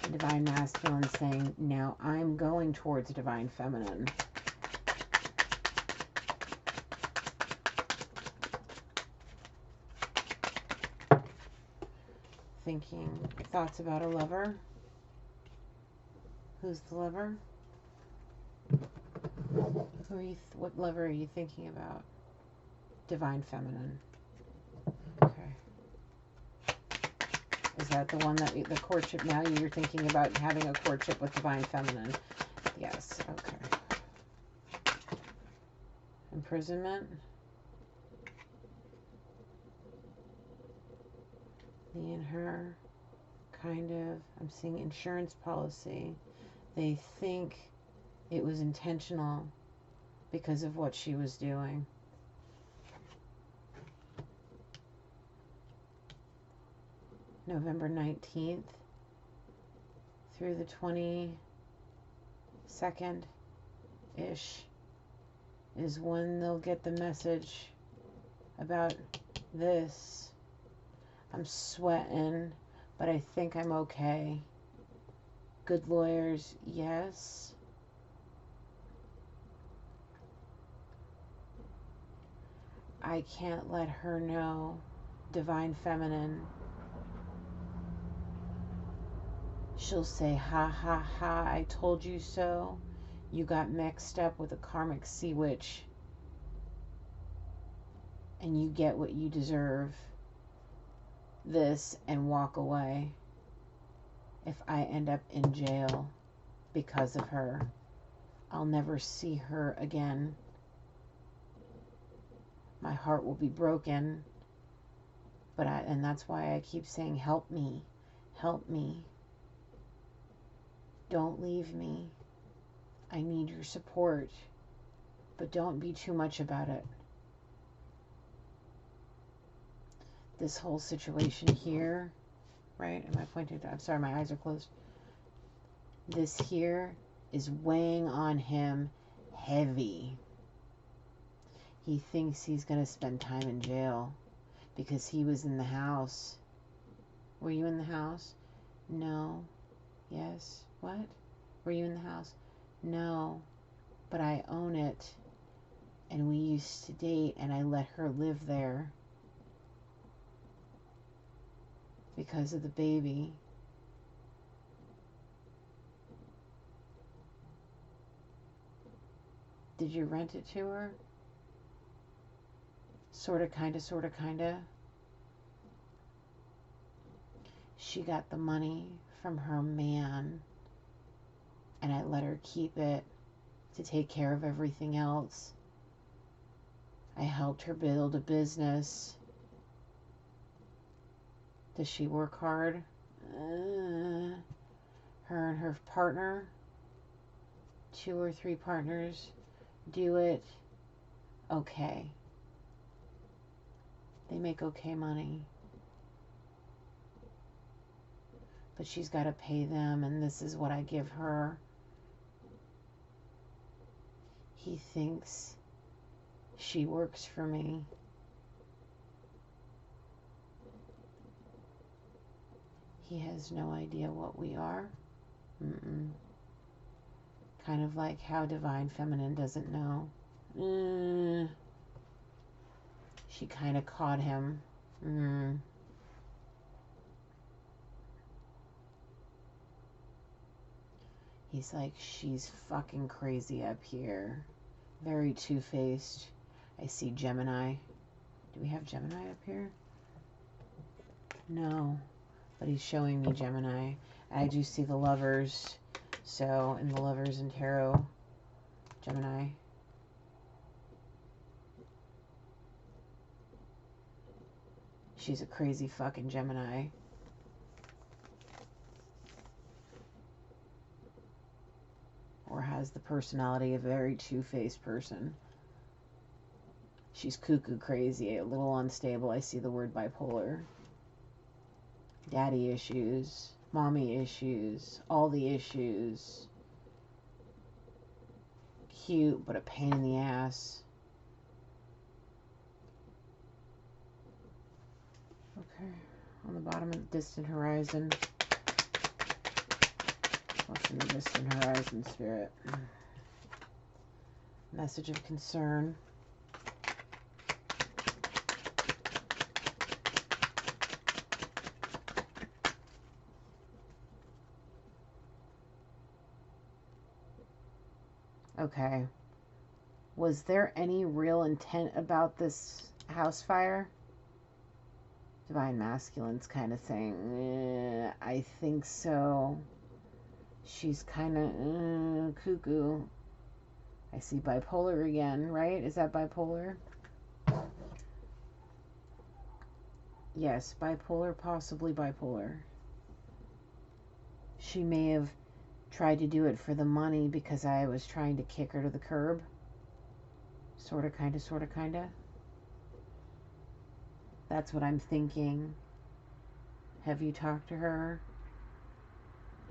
The divine masculine saying, now I'm going towards divine feminine. Thinking thoughts about a lover. Who's the lover? Who are you? What lover are you thinking about? Divine feminine. Okay. Is that the one that the courtship? Now you're thinking about having a courtship with divine feminine. Yes. Okay. Imprisonment. Me and her. Kind of. I'm seeing insurance policy. They think it was intentional because of what she was doing. November 19th through the 22nd-ish. is when they'll get the message about this. I'm sweating, but I think I'm okay. Good lawyers, yes. I can't let her know. Divine Feminine. She'll say, ha ha ha, I told you so. You got mixed up with a karmic sea witch. And you get what you deserve. This, and walk away. If I end up in jail because of her, I'll never see her again. My heart will be broken. And that's why I keep saying, help me. Help me. Don't leave me. I need your support. But don't be too much about it. This whole situation here, right? Am I pointing to? I'm sorry, my eyes are closed. This here is weighing on him heavy. He thinks he's going to spend time in jail because he was in the house. Were you in the house? No. Yes. What? Were you in the house? No. But I own it. And we used to date, and I let her live there because of the baby. Did you rent it to her? Sorta, kinda. She got the money from her man, and I let her keep it to take care of everything else. I helped her build a business. Does she work hard? Her and her partner, 2 or 3 partners, do it okay. They make okay money. But she's got to pay them, and this is what I give her. He thinks she works for me. He has no idea what we are. Kind of like how Divine Feminine doesn't know. She kind of caught him. He's like, she's fucking crazy up here. Very two-faced. I see Gemini. Do we have Gemini up here? No. But he's showing me Gemini. I do see the Lovers. So, in the Lovers and Tarot, Gemini. She's a crazy fucking Gemini. Or has the personality of a very two-faced person. She's cuckoo crazy, a little unstable. I see the word bipolar. Daddy issues, mommy issues, all the issues. Cute, but a pain in the ass. Okay, on the bottom of the distant horizon. What's in the distant horizon, Spirit? Message of concern. Okay. Was there any real intent about this house fire? Divine Masculine's kind of saying, I think so. She's kind of cuckoo. I see bipolar again, right? Is that bipolar? Yes, bipolar, possibly bipolar. She may have tried to do it for the money because I was trying to kick her to the curb. Sorta, kinda. That's what I'm thinking. Have you talked to her?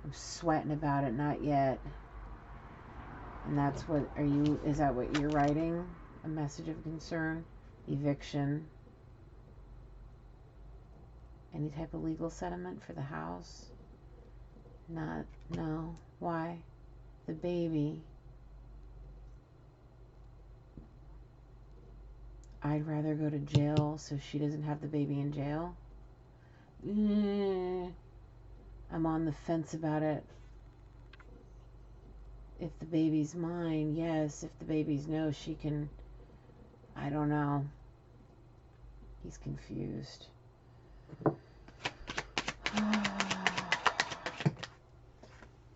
I'm sweating about it, not yet. And that's what, is that what you're writing? A message of concern? Eviction? Any type of legal settlement for the house? No. Why? The baby. I'd rather go to jail so she doesn't have the baby in jail. I'm on the fence about it. If the baby's mine, yes. If the baby's no, she can... I don't know. He's confused.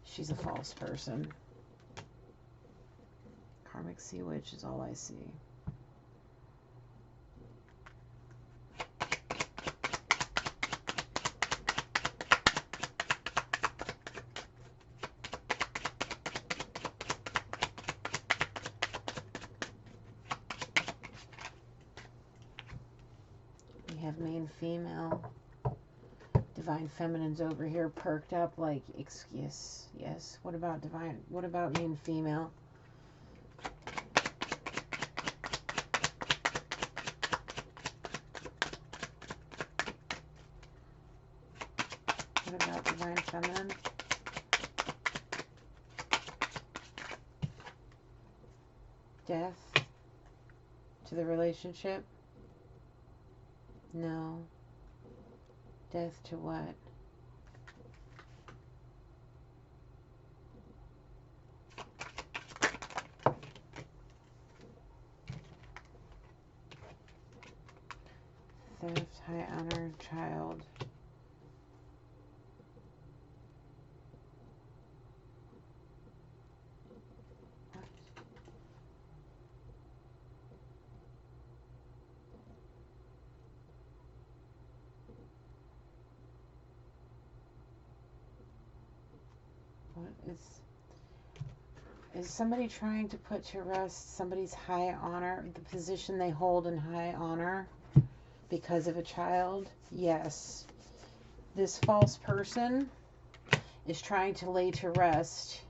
She's a false person. Karmic sea witch is all I see. We have main female. Divine feminine's over here perked up like, excuse, yes. What about divine? What about main female? What about divine feminine? Death to the relationship? No. Death to what? Theft, high honor, child. Is somebody trying to put to rest somebody's high honor, the position they hold in high honor because of a child? Yes. This false person is trying to lay to rest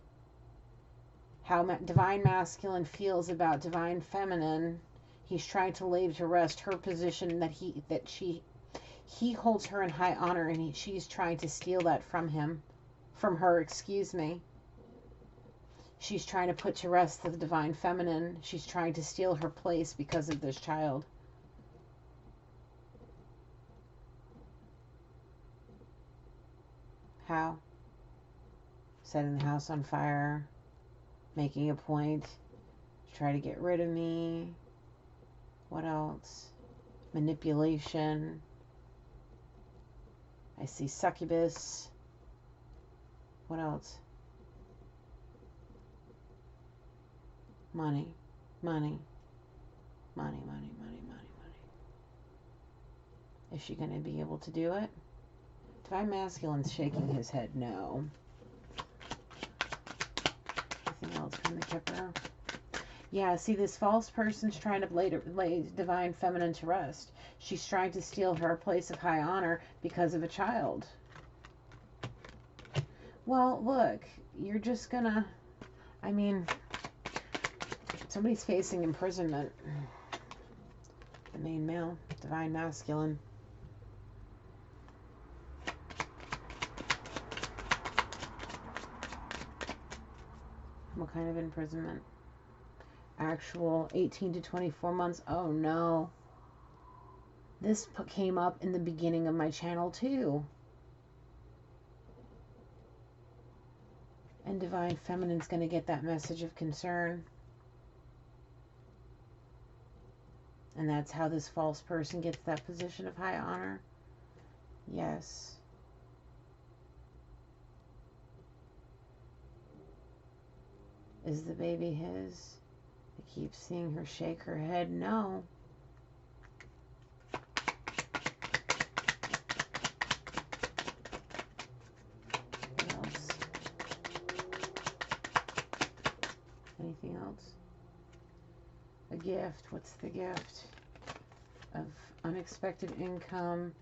how divine masculine feels about divine feminine. He's trying to lay to rest her position that he holds her in high honor, and she's trying to steal that from her, excuse me. She's trying to put to rest the divine feminine. She's trying to steal her place because of this child. How? Setting the house on fire, making a point to try to get rid of me. What else? Manipulation. I see succubus. What else? Money. Is she going to be able to do it? Divine masculine's shaking his head no. Anything else from the Kipper? Yeah, see, this false person's trying to lay divine feminine to rest. She's trying to steal her place of high honor because of a child. Well, look, you're just gonna... I mean... Somebody's facing imprisonment. The main male, divine masculine. What kind of imprisonment? Actual 18 to 24 months. Oh no. This came up in the beginning of my channel too. And divine feminine's going to get that message of concern. And that's how this false person gets that position of high honor. Yes. Is the baby his? I keep seeing her shake her head. No. What else? Anything else? A gift. What's the gift? Of unexpected income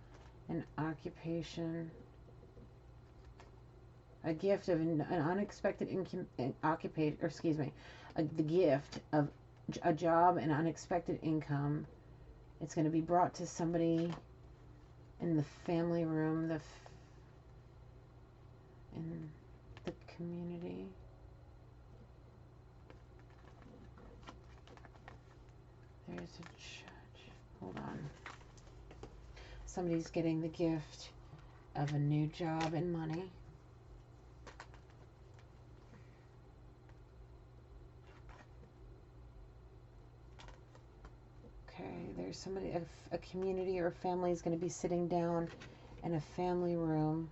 and occupation. A gift of an unexpected occupation, or excuse me, the gift of a job and unexpected income. It's going to be brought to somebody in the family room, in the community. There's a judge. Hold on. Somebody's getting the gift of a new job and money. Okay, there's somebody, a community or a family is going to be sitting down in a family room.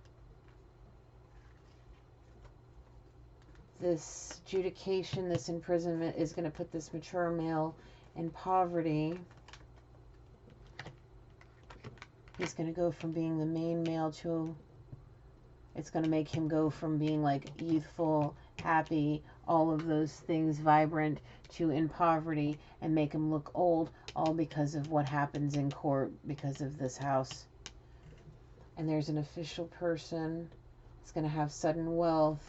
This adjudication, this imprisonment is going to put this mature male in poverty. He's going to go from being the main male to, it's going to make him go from being like youthful, happy, all of those things, vibrant, to in poverty, and make him look old, all because of what happens in court because of this house. And there's an official person that's going to have sudden wealth,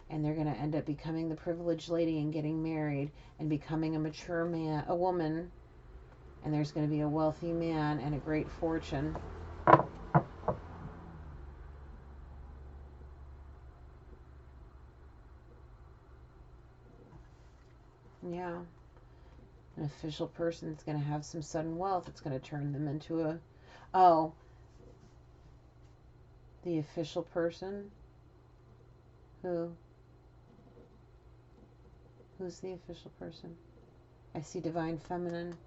and they're going to end up becoming the privileged lady and getting married and becoming a mature man, a woman. And there's going to be a wealthy man and a great fortune. Yeah. An official person is going to have some sudden wealth. It's going to turn them into a... Oh. The official person? Who? Who's the official person? I see divine feminine.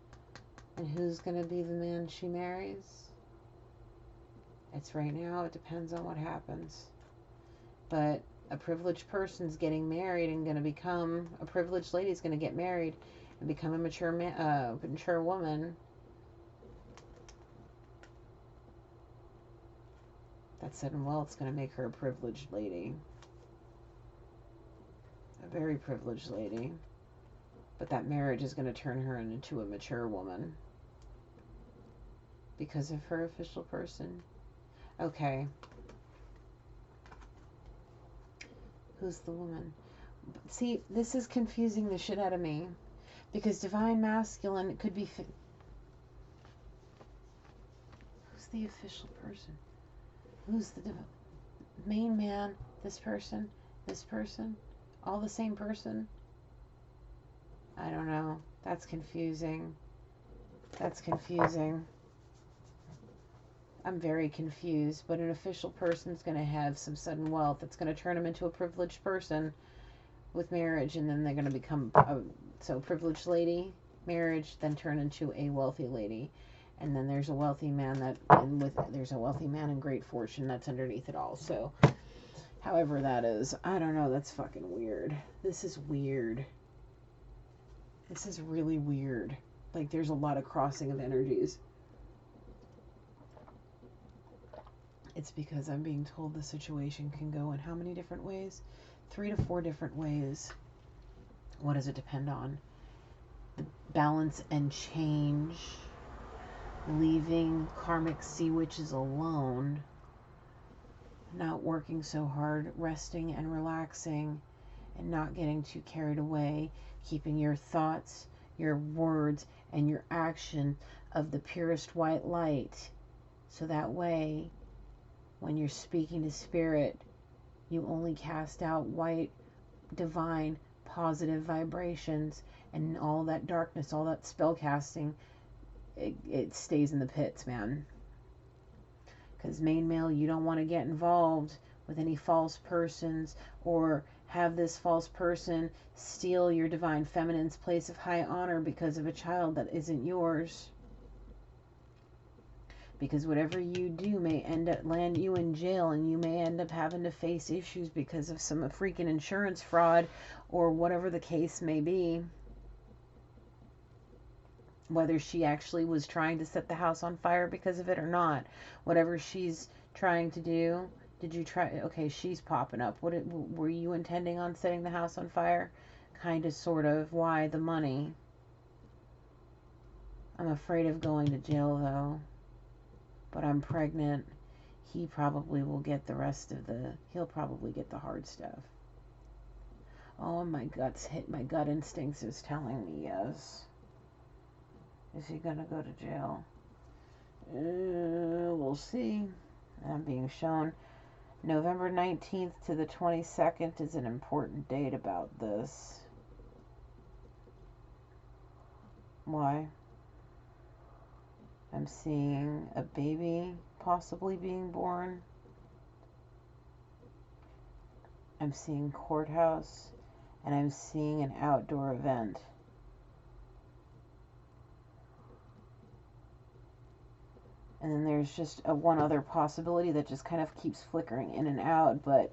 And who's going to be the man she marries? It's right now. It depends on what happens. But a privileged person's getting married and going to become... A privileged lady's going to get married and become a mature man, mature woman. That sudden wealth's going to make her a privileged lady. A very privileged lady. But that marriage is going to turn her into a mature woman. Because of her official person. Okay. Who's the woman? See, this is confusing the shit out of me. Because divine masculine could be... Who's the official person? Who's the main man? This person? This person? All the same person? I don't know. That's confusing. That's confusing. I'm very confused. But an official person's going to have some sudden wealth. That's going to turn him into a privileged person with marriage. And then they're going to become so privileged lady, marriage, then turn into a wealthy lady. And then there's a wealthy man there's a wealthy man and great fortune that's underneath it all. So however that is, I don't know. That's fucking weird. This is weird. This is really weird. Like, there's a lot of crossing of energies. It's because I'm being told the situation can go in how many different ways? 3 to 4 different ways. What does it depend on? The balance and change. Leaving karmic sea witches alone. Not working so hard. Resting and relaxing. And not getting too carried away. Keeping your thoughts, your words, and your action of the purest white light. So that way, when you're speaking to spirit, you only cast out white, divine, positive vibrations. And all that darkness, all that spell casting, it stays in the pits, man. Because main male, you don't want to get involved with any false persons or have this false person steal your divine feminine's place of high honor because of a child that isn't yours. Because whatever you do may end up land you in jail, and you may end up having to face issues because of some freaking insurance fraud or whatever the case may be. Whether she actually was trying to set the house on fire because of it or not. Whatever she's trying to do. Did you try? Okay, she's popping up. Were you intending on setting the house on fire? Kind of, sort of. Why? The money. I'm afraid of going to jail, though. But I'm pregnant. He probably will get the rest of he'll probably get the hard stuff. Oh, my gut instincts is telling me yes. Is he gonna go to jail? We'll see. I'm being shown November 19th to the 22nd is an important date about this. Why? I'm seeing a baby possibly being born. I'm seeing courthouse, and I'm seeing an outdoor event. And then there's just one other possibility that just kind of keeps flickering in and out, but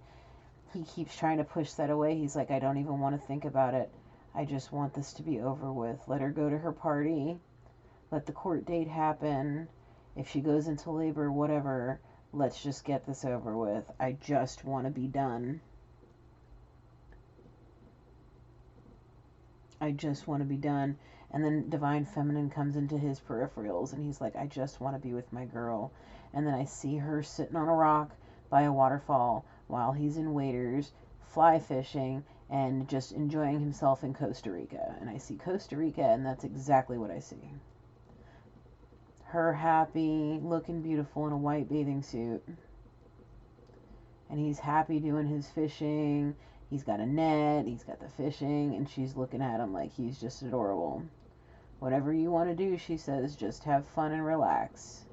he keeps trying to push that away. He's like, I don't even want to think about it. I just want this to be over with. Let her go to her party. Let the court date happen. If she goes into labor, whatever, let's just get this over with. I just want to be done. I just want to be done. And then Divine Feminine comes into his peripherals, and he's like, I just want to be with my girl. And then I see her sitting on a rock by a waterfall while he's in waders, fly fishing, and just enjoying himself in Costa Rica. And I see Costa Rica, and that's exactly what I see. Her happy, looking beautiful in a white bathing suit. And he's happy doing his fishing. He's got a net, he's got the fishing, and she's looking at him like he's just adorable. Whatever you want to do, she says, just have fun and relax.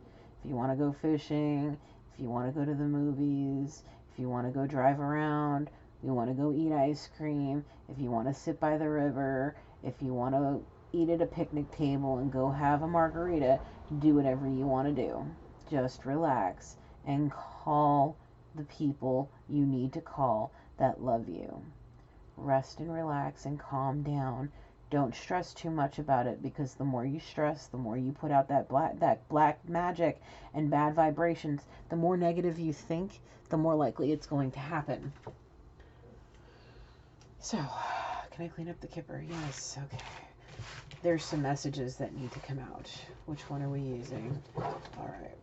If you want to go fishing, if you want to go to the movies, if you want to go drive around, you want to go eat ice cream, if you want to sit by the river, if you want to eat at a picnic table and go have a margarita, do whatever you want to do. Just relax and call the people you need to call that love you. Rest and relax and calm down. Don't stress too much about it, because the more you stress, the more you put out that black magic and bad vibrations. The more negative you think, the more likely it's going to happen. So, can I clean up the kipper? Yes, okay. There's some messages that need to come out. Which one are we using? All right.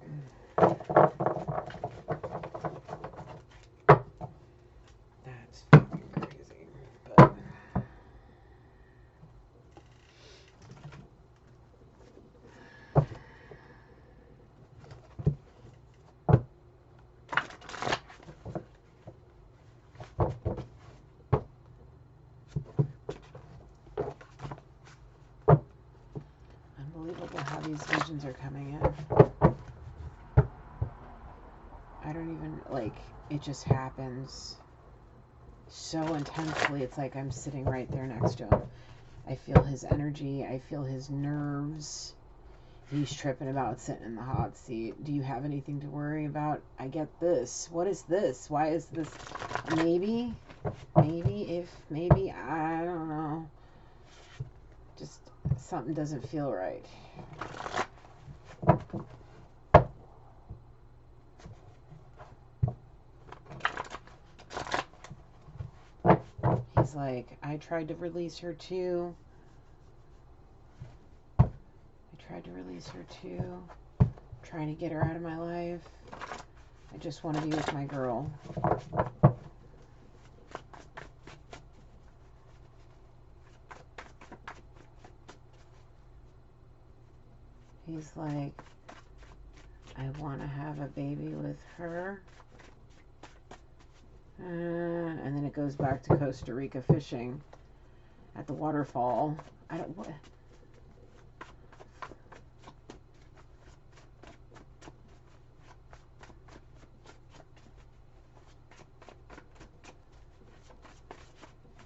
That's fucking crazy, but unbelievable how these visions are coming in. I don't even, like, it just happens so intensely. It's like I'm sitting right there next to him. I feel his energy. I feel his nerves. He's tripping about sitting in the hot seat. Do you have anything to worry about? I get this. What is this? Why is this? Maybe, I don't know. Just something doesn't feel right. He's like, I tried to release her too. Trying to get her out of my life. I just want to be with my girl. He's like, I want to have a baby with her. And then it goes back to Costa Rica fishing at the waterfall. What?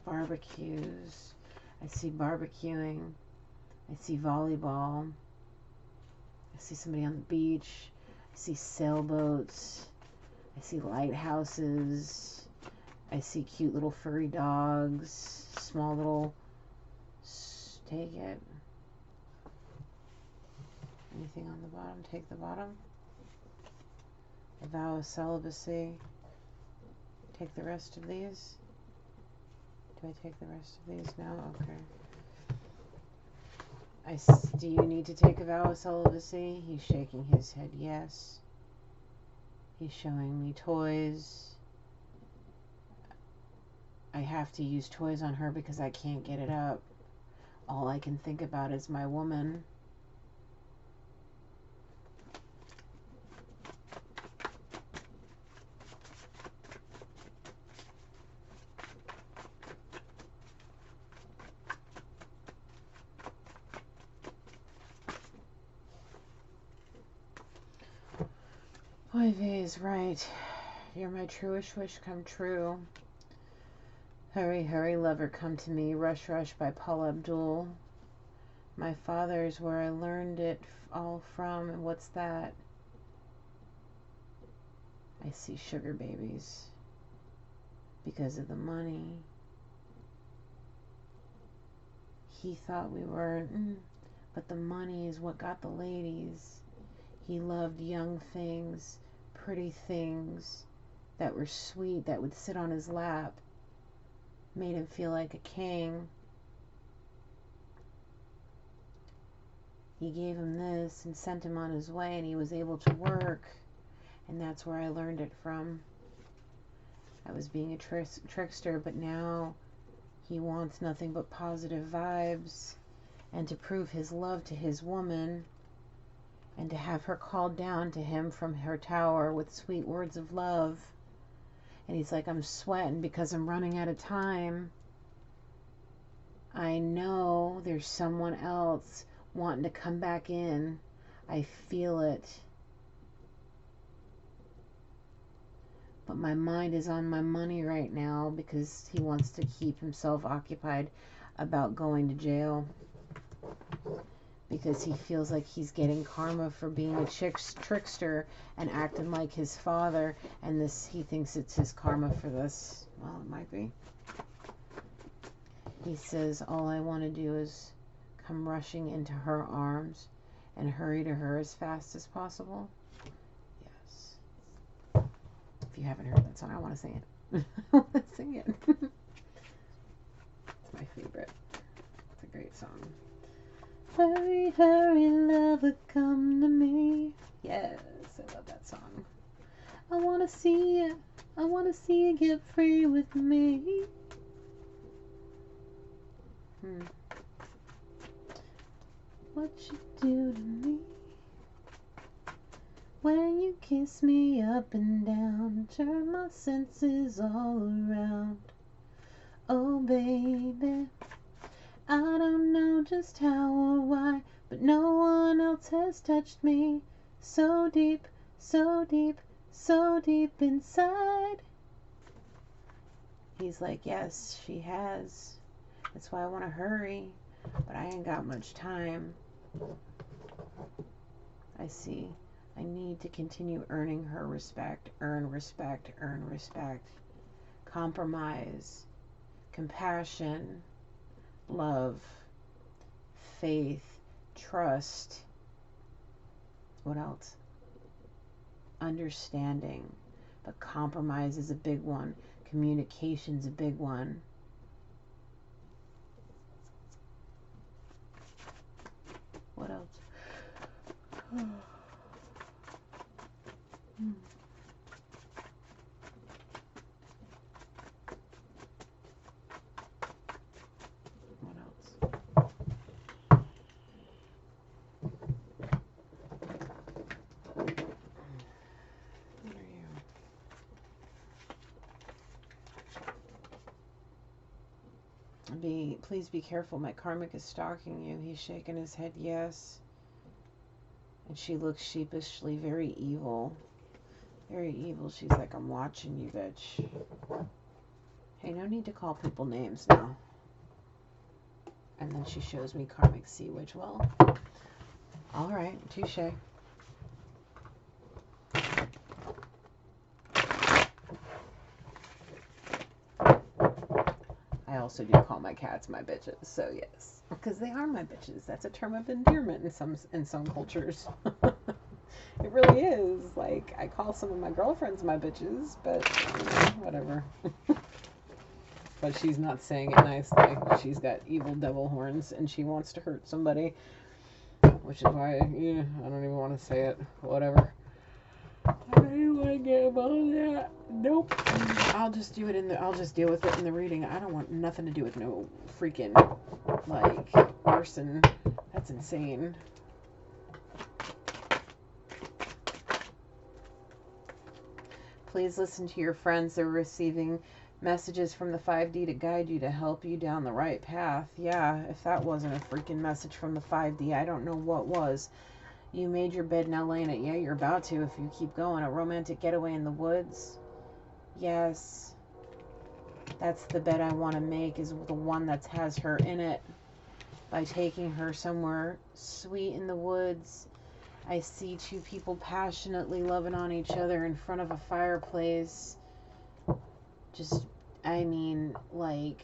Barbecues. I see barbecuing. I see volleyball. I see somebody on the beach. I see sailboats. I see lighthouses. I see cute little furry dogs. Small little... Take it. Anything on the bottom? Take the bottom. A vow of celibacy. Take the rest of these. Do I take the rest of these? No? Okay. Do you need to take a vow of celibacy? He's shaking his head yes. He's showing me toys. I have to use toys on her because I can't get it up. All I can think about is my woman. Oy vey is right. You're my truest wish come true. Hurry, hurry, lover, come to me. Rush, rush by Paula Abdul. My father's where I learned it all from. And what's that? I see sugar babies. Because of the money. He thought we weren't. But the money is what got the ladies. He loved young things, pretty things that were sweet, that would sit on his lap. Made him feel like a king. He gave him this and sent him on his way, and he was able to work. And that's where I learned it from. I was being a trickster, but now he wants nothing but positive vibes. And to prove his love to his woman, and to have her called down to him from her tower with sweet words of love. And he's like, I'm sweating because I'm running out of time. I know there's someone else wanting to come back in. I feel it. But my mind is on my money right now because he wants to keep himself occupied about going to jail. Because he feels like he's getting karma for being a trickster and acting like his father, and this, he thinks it's his karma for this. Well, it might be. He says, all I want to do is come rushing into her arms and hurry to her as fast as possible. Yes. If you haven't heard that song, I want to sing it. I want to sing it. It's my favorite. It's a great song. Hurry, hurry, lover, come to me. Yes, I love that song. I want to see you. I want to see you get free with me. What you do to me when you kiss me up and down, turn my senses all around. Oh, baby. I don't know just how or why, but no one else has touched me so deep, so deep, so deep inside. He's like, yes, she has. That's why I want to hurry, but I ain't got much time. I see. I need to continue earning her respect, earn respect, earn respect. Compromise, compassion, love, faith, trust. What else? Understanding. But compromise is a big one. Communication's a big one. What else? What else? What are you? Please be careful. My karmic is stalking you. He's shaking his head yes. And she looks sheepishly very evil. Very evil. She's like, I'm watching you, bitch. Hey, no need to call people names now. And then she shows me karmic sea witch. Well, alright, touche. I also do call my cats my bitches, so yes. Because they are my bitches. That's a term of endearment in some cultures. It really is. Like, I call some of my girlfriends my bitches, but whatever. But she's not saying it nicely. She's got evil devil horns and she wants to hurt somebody. Which is why, I don't even want to say it. Whatever. don't want to get involved in that. Nope. I'll just do it I'll just deal with it in the reading. I don't want nothing to do with no freaking, like, arson. That's insane. Please listen to your friends. They're receiving messages from the 5D to guide you, to help you down the right path. Yeah, if that wasn't a freaking message from the 5D, I don't know what was. You made your bed, now lay in it. Yeah, you're about to if you keep going. A romantic getaway in the woods. Yes. That's the bed I want to make, is the one that has her in it. By taking her somewhere sweet in the woods. I see two people passionately loving on each other in front of a fireplace. Just, I mean, like,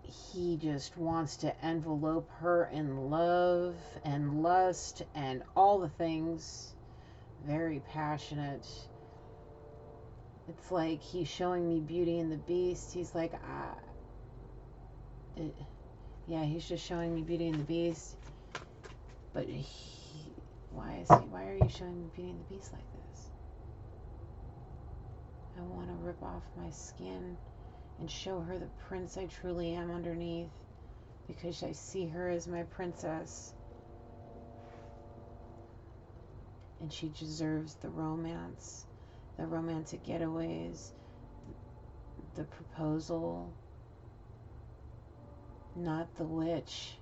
he just wants to envelope her in love and lust and all the things. Very passionate. It's like he's showing me Beauty and the Beast. He's like, yeah, he's just showing me Beauty and the Beast. But why are you showing me Beauty and the Beast like this? I want to rip off my skin and show her the prince I truly am underneath, because I see her as my princess. And she deserves the romance, the romantic getaways, the proposal, not the witch,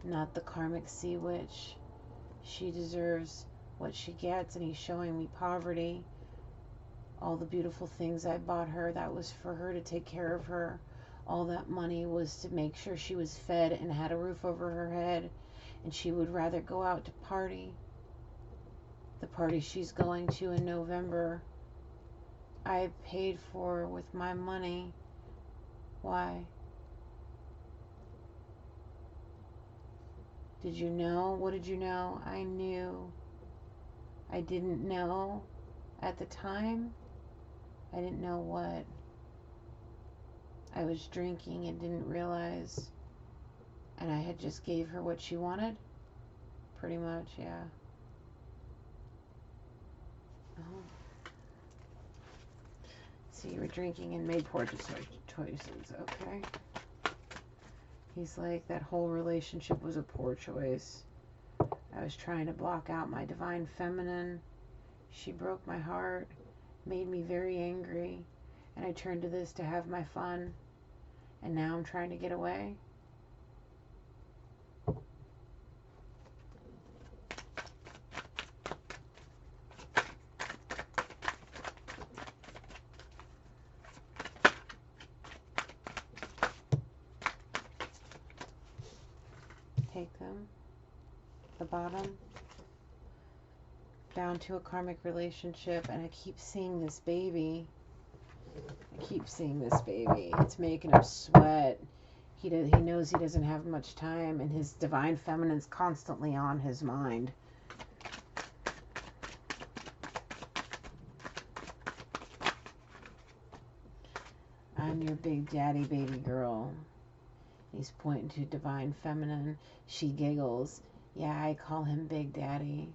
not the karmic sea witch. She deserves what she gets, and he's showing me poverty. All the beautiful things I bought her, that was for her to take care of her. All that money was to make sure she was fed and had a roof over her head, and she would rather go out to party. The party she's going to in November, I paid for with my money. Why? Did you know? What did you know? I knew. I didn't know at the time. I didn't know what. I was drinking and didn't realize. And I had just gave her what she wanted. Pretty much, yeah. Oh. So you were drinking and made poor choices, okay? He's like, that whole relationship was a poor choice. I was trying to block out my divine feminine. She broke my heart, made me very angry, and I turned to this to have my fun. And now I'm trying to get away. Take them, the bottom, down to a karmic relationship, and I keep seeing this baby. I keep seeing this baby. It's making him sweat. He knows he doesn't have much time, and his divine feminine's constantly on his mind. I'm your big daddy baby girl. He's pointing to divine feminine. She giggles. Yeah, I call him Big Daddy.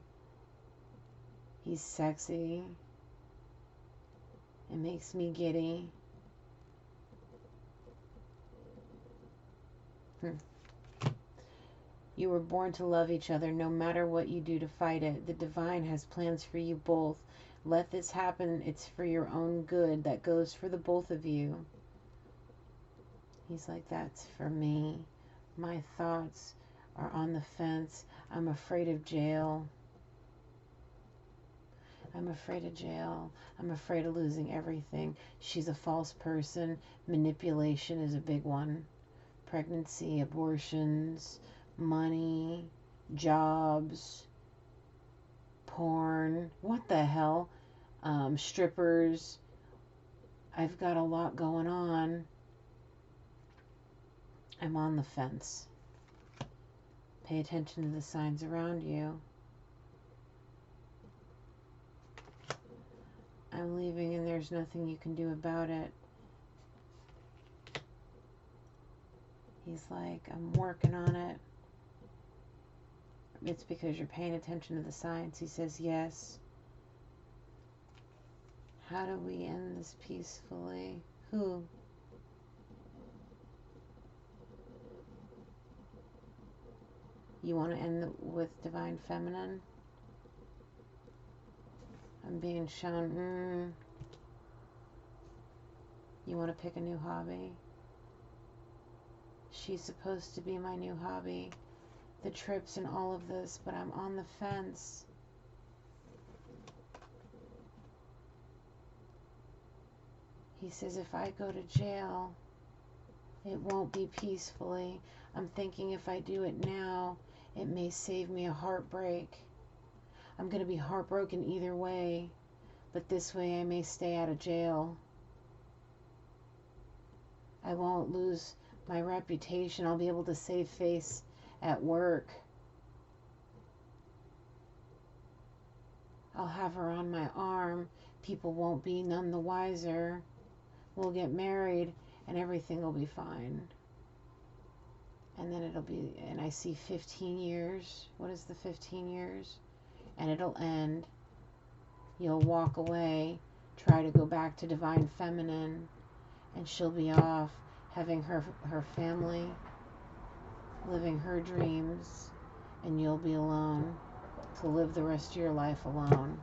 He's sexy. It makes me giddy. You were born to love each other, no matter what you do to fight it. The divine has plans for you both. Let this happen. It's for your own good. That goes for the both of you. He's like, that's for me. My thoughts are on the fence. I'm afraid of jail. I'm afraid of jail. I'm afraid of losing everything. She's a false person. Manipulation is a big one. Pregnancy, abortions, money, jobs, porn. What the hell? Strippers. I've got a lot going on. I'm on the fence. Pay attention to the signs around you. I'm leaving and there's nothing you can do about it. He's like, I'm working on it. It's because you're paying attention to the signs. He says yes. How do we end this peacefully? Who? You want to end with Divine Feminine? I'm being shown, you want to pick a new hobby? She's supposed to be my new hobby. The trips and all of this, but I'm on the fence. He says if I go to jail, it won't be peacefully. I'm thinking if I do it now, it may save me a heartbreak. I'm going to be heartbroken either way, but this way I may stay out of jail. I won't lose my reputation. I'll be able to save face at work. I'll have her on my arm. People won't be none the wiser. We'll get married and everything will be fine. And then it'll be, and I see 15 years. What is the 15 years? And it'll end. You'll walk away, try to go back to Divine Feminine, and she'll be off having her family, living her dreams, and you'll be alone to live the rest of your life alone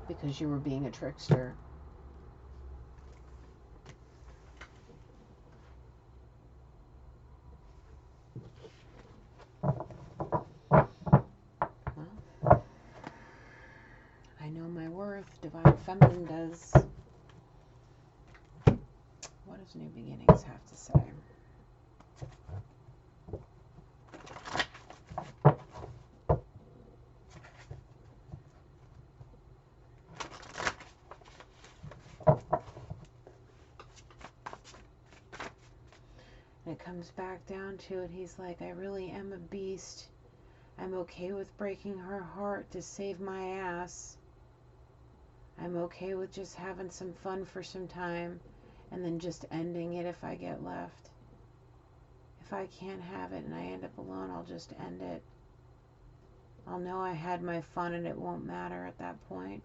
because you were being a trickster. I know my worth. Divine Feminine does. What does New Beginnings have to say? And it comes back down to it. He's like, I really am a beast. I'm okay with breaking her heart to save my ass. I'm okay with just having some fun for some time and then just ending it if I get left. If I can't have it and I end up alone, I'll just end it. I'll know I had my fun and it won't matter at that point.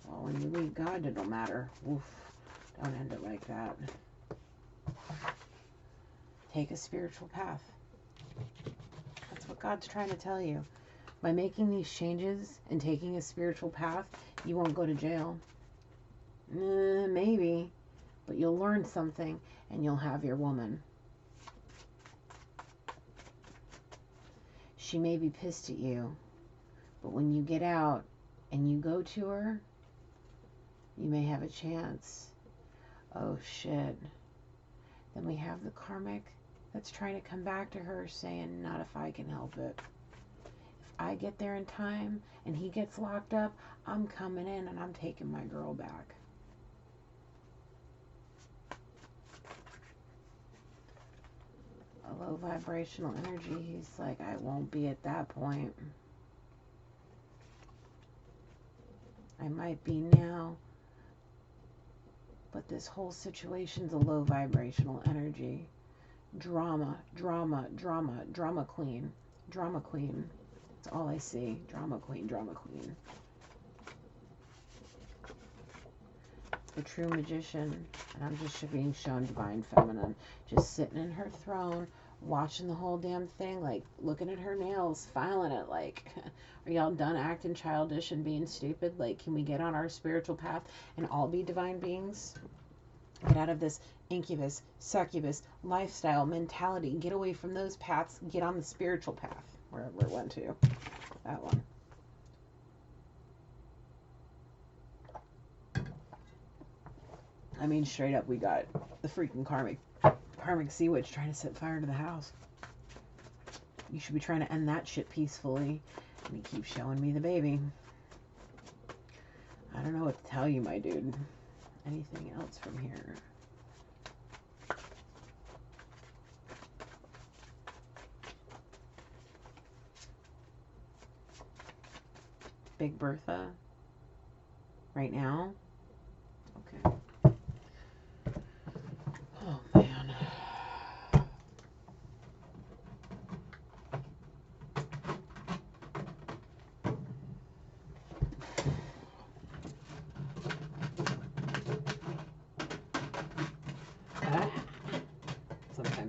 Well, when you leave God, it'll matter. Oof. Don't end it like that. Take a spiritual path. That's what God's trying to tell you. By making these changes and taking a spiritual path, you won't go to jail. Maybe, but you'll learn something and you'll have your woman. She may be pissed at you, but when you get out and you go to her, you may have a chance. Oh shit. Then we have the karmic that's trying to come back to her saying, not if I can help it. I get there in time and he gets locked up, I'm coming in and I'm taking my girl back. A low vibrational energy, he's like, I won't be at that point. I might be now, but this whole situation's a low vibrational energy. Drama, drama, drama, drama queen, drama queen. That's all I see. Drama queen, drama queen. The true magician. And I'm just being shown Divine Feminine. Just sitting in her throne, watching the whole damn thing, like looking at her nails, filing it like, are y'all done acting childish and being stupid? Like, can we get on our spiritual path and all be divine beings? Get out of this incubus, succubus lifestyle mentality. Get away from those paths. Get on the spiritual path. Wherever it went to. That one. I mean, straight up, we got the freaking karmic sea witch trying to set fire to the house. You should be trying to end that shit peacefully. And he keeps showing me the baby. I don't know what to tell you, my dude. Anything else from here? Big Bertha right now. Okay. Oh man.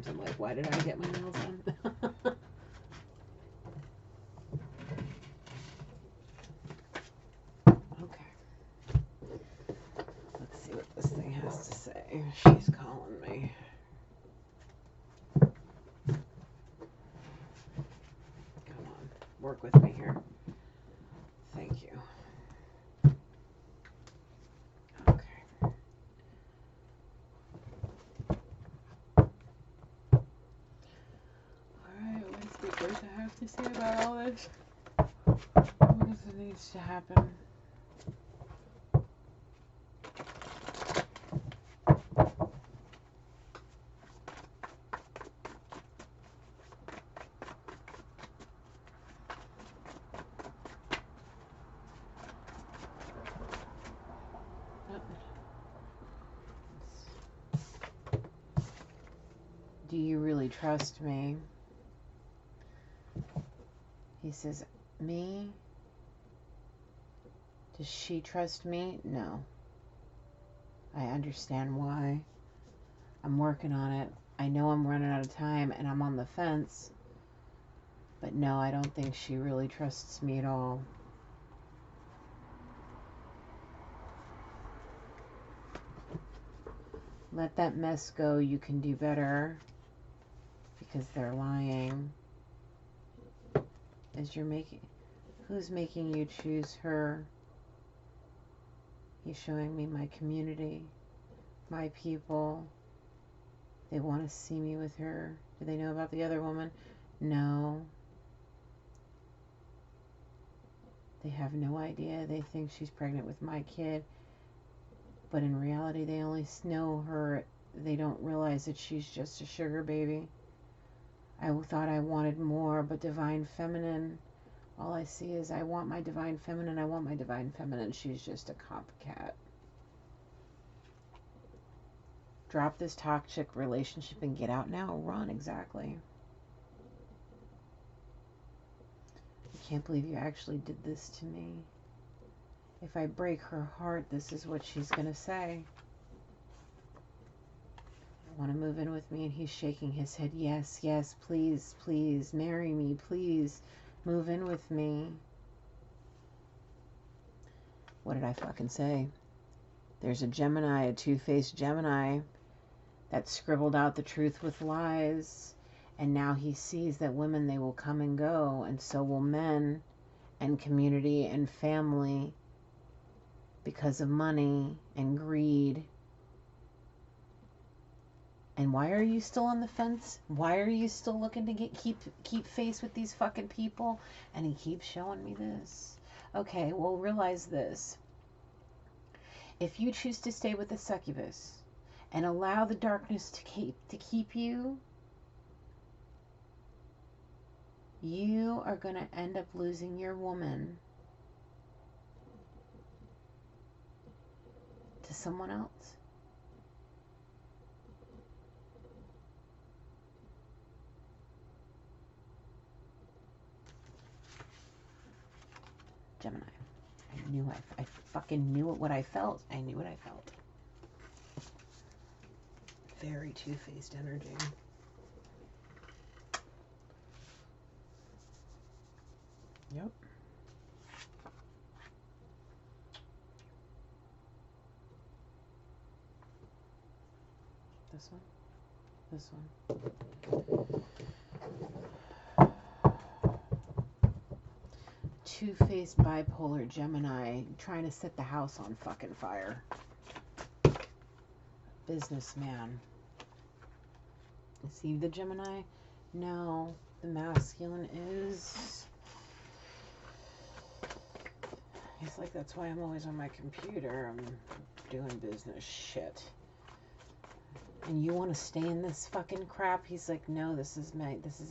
sometimes I'm like, why did I get my nails done? Okay. Let's see what this thing has to say. She's calling me. Come on. Work with me here. Thank you. Okay. Alright, what does the Bertha have to say about all this? What does it needs to happen? Do you really trust me? He says, me? Does she trust me? No. I understand why. I'm working on it. I know I'm running out of time and I'm on the fence. But no, I don't think she really trusts me at all. Let that mess go. You can do better. Because they're lying. Who's making you choose her? He's showing me my community, my people. They want to see me with her. Do they know about the other woman? No. They have no idea. They think she's pregnant with my kid. But in reality, they only know her. They don't realize that she's just a sugar baby. I thought I wanted more, but divine feminine, all I see is I want my divine feminine, I want my divine feminine. She's just a copycat. Drop this toxic relationship and get out now. Run, exactly. I can't believe you actually did this to me. If I break her heart, this is what she's going to say. Want to move in with me? And he's shaking his head. Yes, yes, please, please, marry me, please, move in with me. What did I fucking say? There's a Gemini, a two-faced Gemini that scribbled out the truth with lies, and now he sees that women, they will come and go, and so will men and community and family, because of money and greed. And why are you still on the fence? Why are you still looking to keep face with these fucking people? And he keeps showing me this. Okay, well, realize this. If you choose to stay with the succubus and allow the darkness to keep you, you are going to end up losing your woman to someone else. Gemini. I fucking knew what I felt. I knew what I felt. Very two-faced energy. Yep. This one. This one. Two-faced bipolar Gemini trying to set the house on fucking fire. Businessman. See the Gemini? No, the masculine is... He's like, that's why I'm always on my computer. I'm doing business shit. And you want to stay in this fucking crap? He's like, no, this is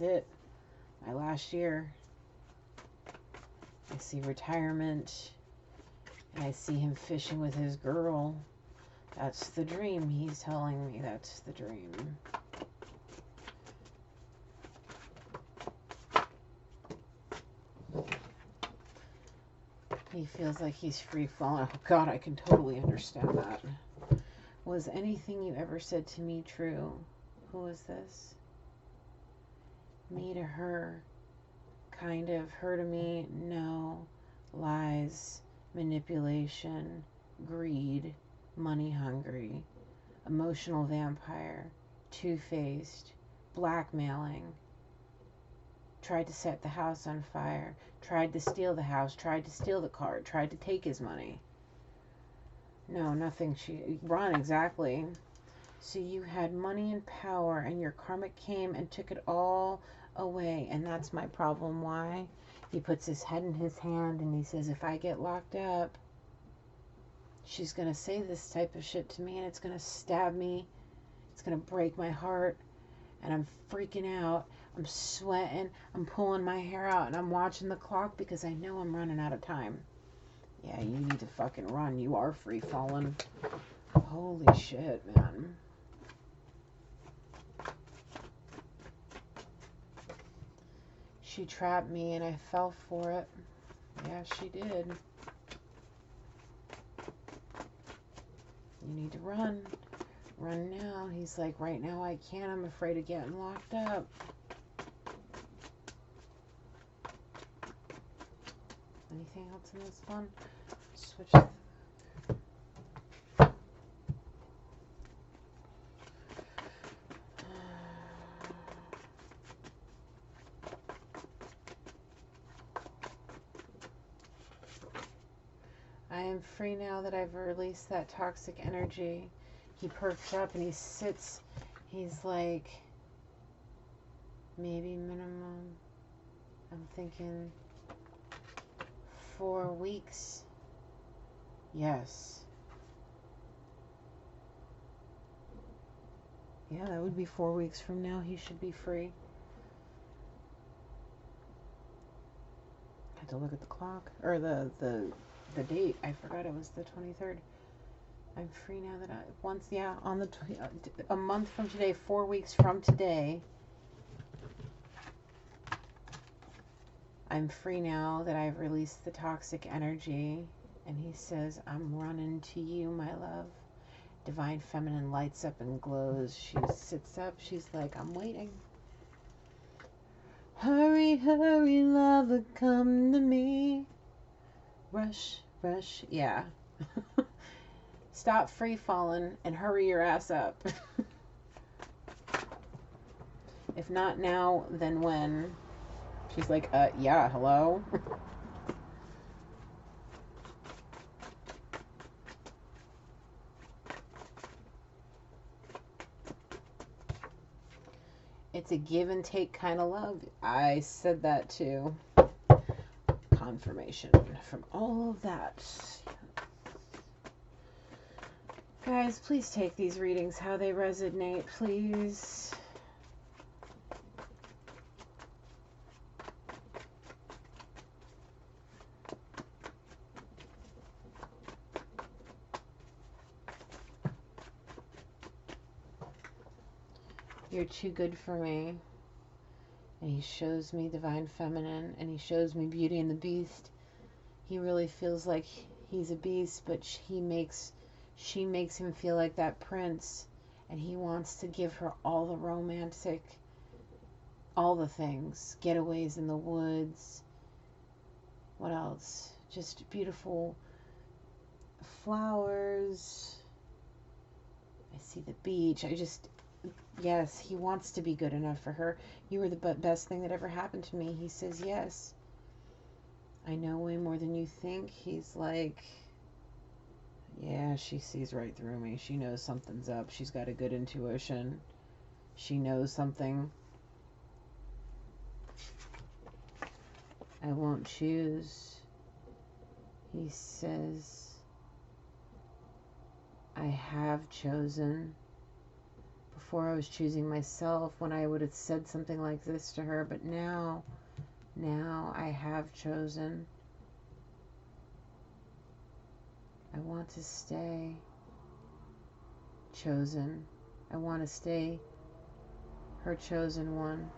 it. My last year. I see retirement, and I see him fishing with his girl. That's the dream. He's telling me that's the dream. He feels like he's free falling. Oh God, I can totally understand that. Was anything you ever said to me true? Who is this? Me to her, kind of. Her to me, no. Lies, manipulation, greed, money hungry, emotional vampire, two-faced, blackmailing, tried to set the house on fire, tried to steal the house, tried to steal the car, tried to take his money. No, nothing. Run, exactly. So you had money and power, and your karmic came and took it all away. And that's my problem. Why? He puts his head in his hand and he says, if I get locked up, she's going to say this type of shit to me, and it's going to stab me. It's going to break my heart. And I'm freaking out. I'm sweating. I'm pulling my hair out, and I'm watching the clock because I know I'm running out of time. Yeah, you need to fucking run. You are free falling. Holy shit, man. She trapped me and I fell for it. Yeah, she did. You need to run. Run now. He's like, right now I can't. I'm afraid of getting locked up. Anything else in this one? Switch. I am free now that I've released that toxic energy. He perks up and he sits. He's like, maybe minimum, I'm thinking 4 weeks. Yes. Yeah, that would be 4 weeks from now. He should be free. I had to look at the clock. Or the date. I forgot it was the 23rd. I'm free now that on the a month from today, 4 weeks from today, I'm free now that I've released the toxic energy. And he says, I'm running to you, my love. Divine Feminine lights up and glows. She sits up. She's like, I'm waiting. Hurry, hurry, lover, come to me. Rush, rush. Yeah. Stop free falling and hurry your ass up. If not now, then when? She's like, yeah, hello? It's a give and take kind of love. I said that too. Confirmation from all of that. Guys, please take these readings how they resonate, please. You're too good for me. And he shows me Divine Feminine, and he shows me Beauty and the Beast. He really feels like he's a beast, but she makes him feel like that prince, and he wants to give her all the romantic, all the things. Getaways in the woods. What else? Just beautiful flowers. I see the beach. Yes, he wants to be good enough for her. You were the best thing that ever happened to me. He says yes. I know way more than you think. He's like, yeah, she sees right through me. She knows something's up. She's got a good intuition. She knows something. I won't choose. He says, I have chosen. Before I was choosing myself when I would have said something like this to her, but now I have chosen. I want to stay chosen. I want to stay her chosen one.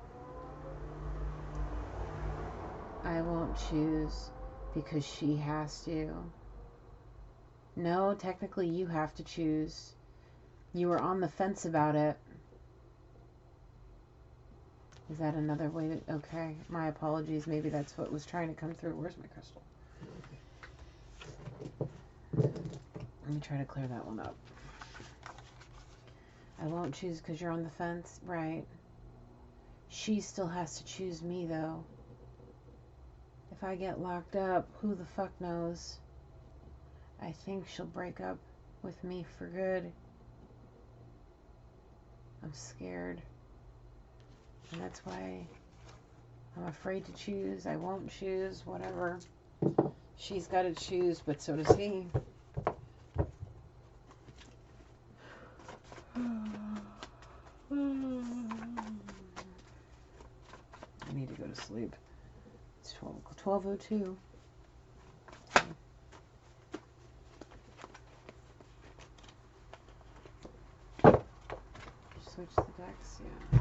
I won't choose because she has to. No, technically you have to choose. You were on the fence about it. Is that another way to... Okay, my apologies. Maybe that's what was trying to come through. Where's my crystal? Let me try to clear that one up. I won't choose because you're on the fence. Right. She still has to choose me, though. If I get locked up, who the fuck knows? I think she'll break up with me for good. I'm scared. And that's why I'm afraid to choose. I won't choose, whatever. She's got to choose, but so does he. I need to go to sleep. It's 12:02. Switch the decks, yeah.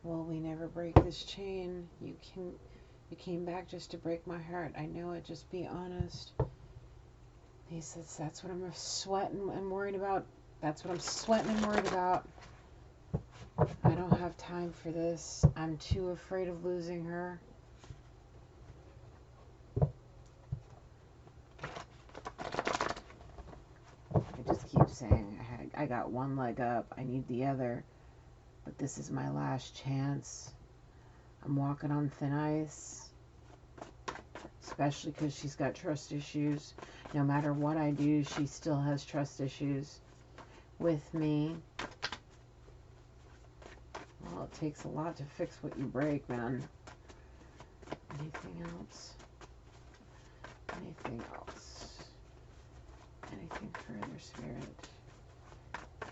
Well, we never break this chain. You came back just to break my heart. I know it. Just be honest. He says, that's what I'm sweating and worried about. That's what I'm sweating and worried about. I don't have time for this. I'm too afraid of losing her. I just keep saying, I got one leg up. I need the other. But this is my last chance. I'm walking on thin ice. Especially because she's got trust issues. No matter what I do, she still has trust issues with me. Well, it takes a lot to fix what you break, man. Anything else? Anything else? Anything further, Spirit?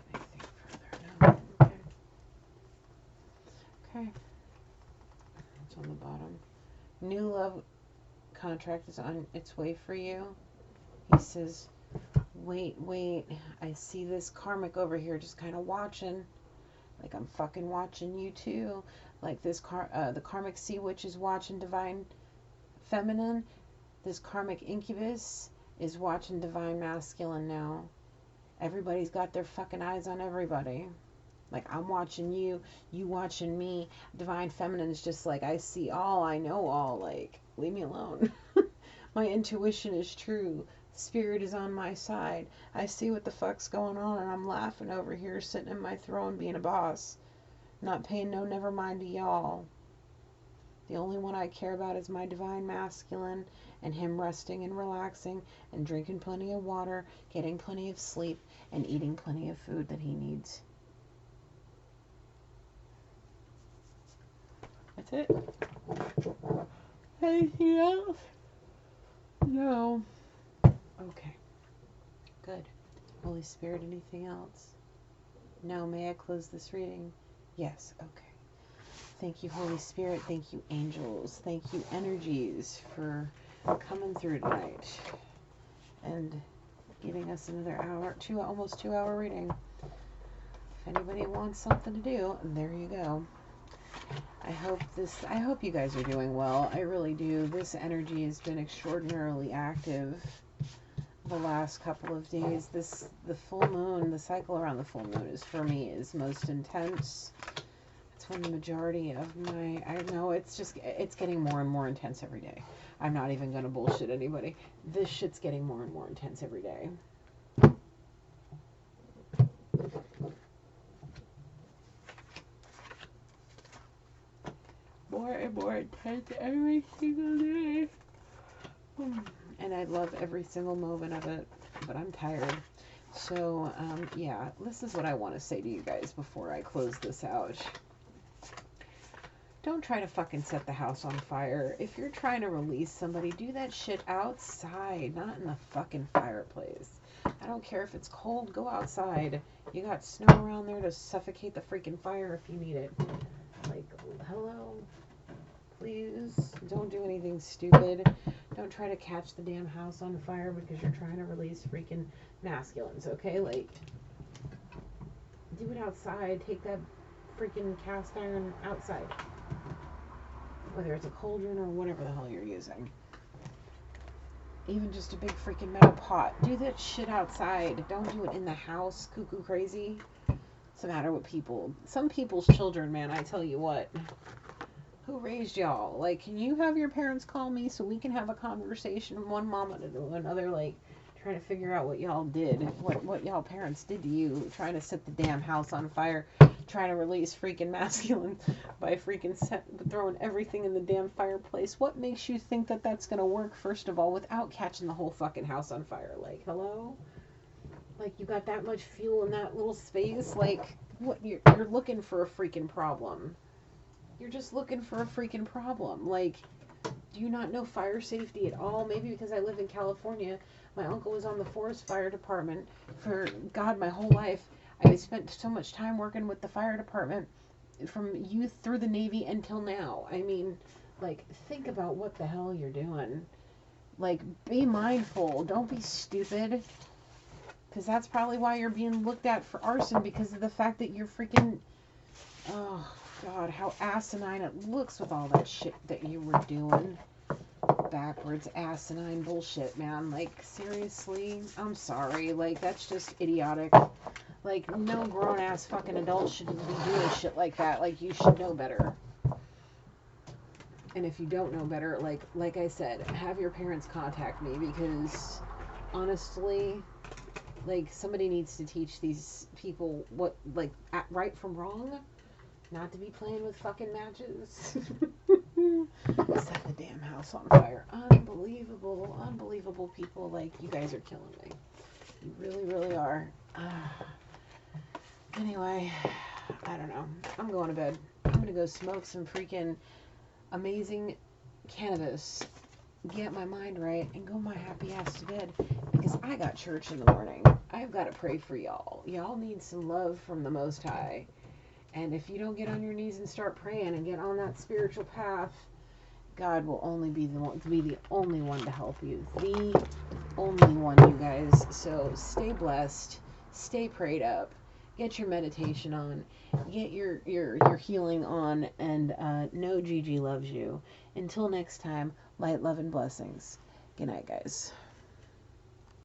Anything further? No. Okay. Okay. It's on the bottom. New love contract is on its way for you. He says, wait, I see this karmic over here just kind of watching. Like I'm fucking watching you too. Like this the karmic sea witch is watching divine feminine. This karmic incubus is watching divine masculine now. Everybody's got their fucking eyes on everybody. Like I'm watching you, you watching me. Divine feminine is just like, I see all, I know all. Like, leave me alone. My intuition is true. Spirit is on my side. I see what the fuck's going on, and I'm laughing over here, sitting in my throne, being a boss. Not paying no never mind to y'all. The only one I care about is my divine masculine, and him resting and relaxing, and drinking plenty of water, getting plenty of sleep, and eating plenty of food that he needs. That's it. Anything else? No. Okay. Good. Holy Spirit, anything else? No. May I close this reading? Yes. Okay. Thank you, Holy Spirit. Thank you, angels. Thank you, energies, for coming through tonight and giving us another hour, almost 2 hour reading. If anybody wants something to do, there you go. I hope you guys are doing well. I really do. This energy has been extraordinarily active the last couple of days. The full moon, the cycle around the full moon is, for me, is most intense. It's when the majority of I know it's getting more and more intense every day. I'm not even going to bullshit anybody. This shit's getting more and more intense every day. More and more intense every single day. And I love every single moment of it, but I'm tired. So, yeah, this is what I want to say to you guys before I close this out. Don't try to fucking set the house on fire. If you're trying to release somebody, do that shit outside, not in the fucking fireplace. I don't care if it's cold, go outside. You got snow around there to suffocate the freaking fire if you need it. Like, hello? Please, don't do anything stupid. Don't try to catch the damn house on fire because you're trying to release freaking masculines, okay? Like, do it outside. Take that freaking cast iron outside. Whether it's a cauldron or whatever the hell you're using. Even just a big freaking metal pot. Do that shit outside. Don't do it in the house. Cuckoo crazy. What's the matter with people? Some people's children, man, I tell you what. Who raised y'all? Like, can you have your parents call me so we can have a conversation? One mama to another, like, trying to figure out what y'all did. What y'all parents did to you. Trying to set the damn house on fire. Trying to release freaking masculine by freaking throwing everything in the damn fireplace. What makes you think that that's going to work, first of all, without catching the whole fucking house on fire? Like, hello? Like, you got that much fuel in that little space? Like, what? You're looking for a freaking problem. You're just looking for a freaking problem. Like, do you not know fire safety at all? Maybe because I live in California. My uncle was on the forest fire department for, God, my whole life. I spent so much time working with the fire department from youth through the Navy until now. I mean, like, think about what the hell you're doing. Like, be mindful. Don't be stupid. Because that's probably why you're being looked at for arson, because of the fact that you're freaking... Oh, God, how asinine it looks with all that shit that you were doing. Backwards, asinine bullshit, man. Like, seriously? I'm sorry. Like, that's just idiotic. Like, no grown-ass fucking adult should be doing shit like that. Like, you should know better. And if you don't know better, like I said, have your parents contact me, because, honestly, like, somebody needs to teach these people what, like, right from wrong. Not to be playing with fucking matches. Set the damn house on fire. Unbelievable, unbelievable people. Like, you guys are killing me. You really, really are. Anyway, I don't know. I'm going to bed. I'm going to go smoke some freaking amazing cannabis, get my mind right, and go my happy ass to bed, because I got church in the morning. I've got to pray for y'all. Y'all need some love from the Most High. And if you don't get on your knees and start praying and get on that spiritual path, God will only be the only one to help you. The only one, you guys. So stay blessed. Stay prayed up. Get your meditation on. Get your healing on. And know Gigi loves you. Until next time, light, love, and blessings. Good night, guys.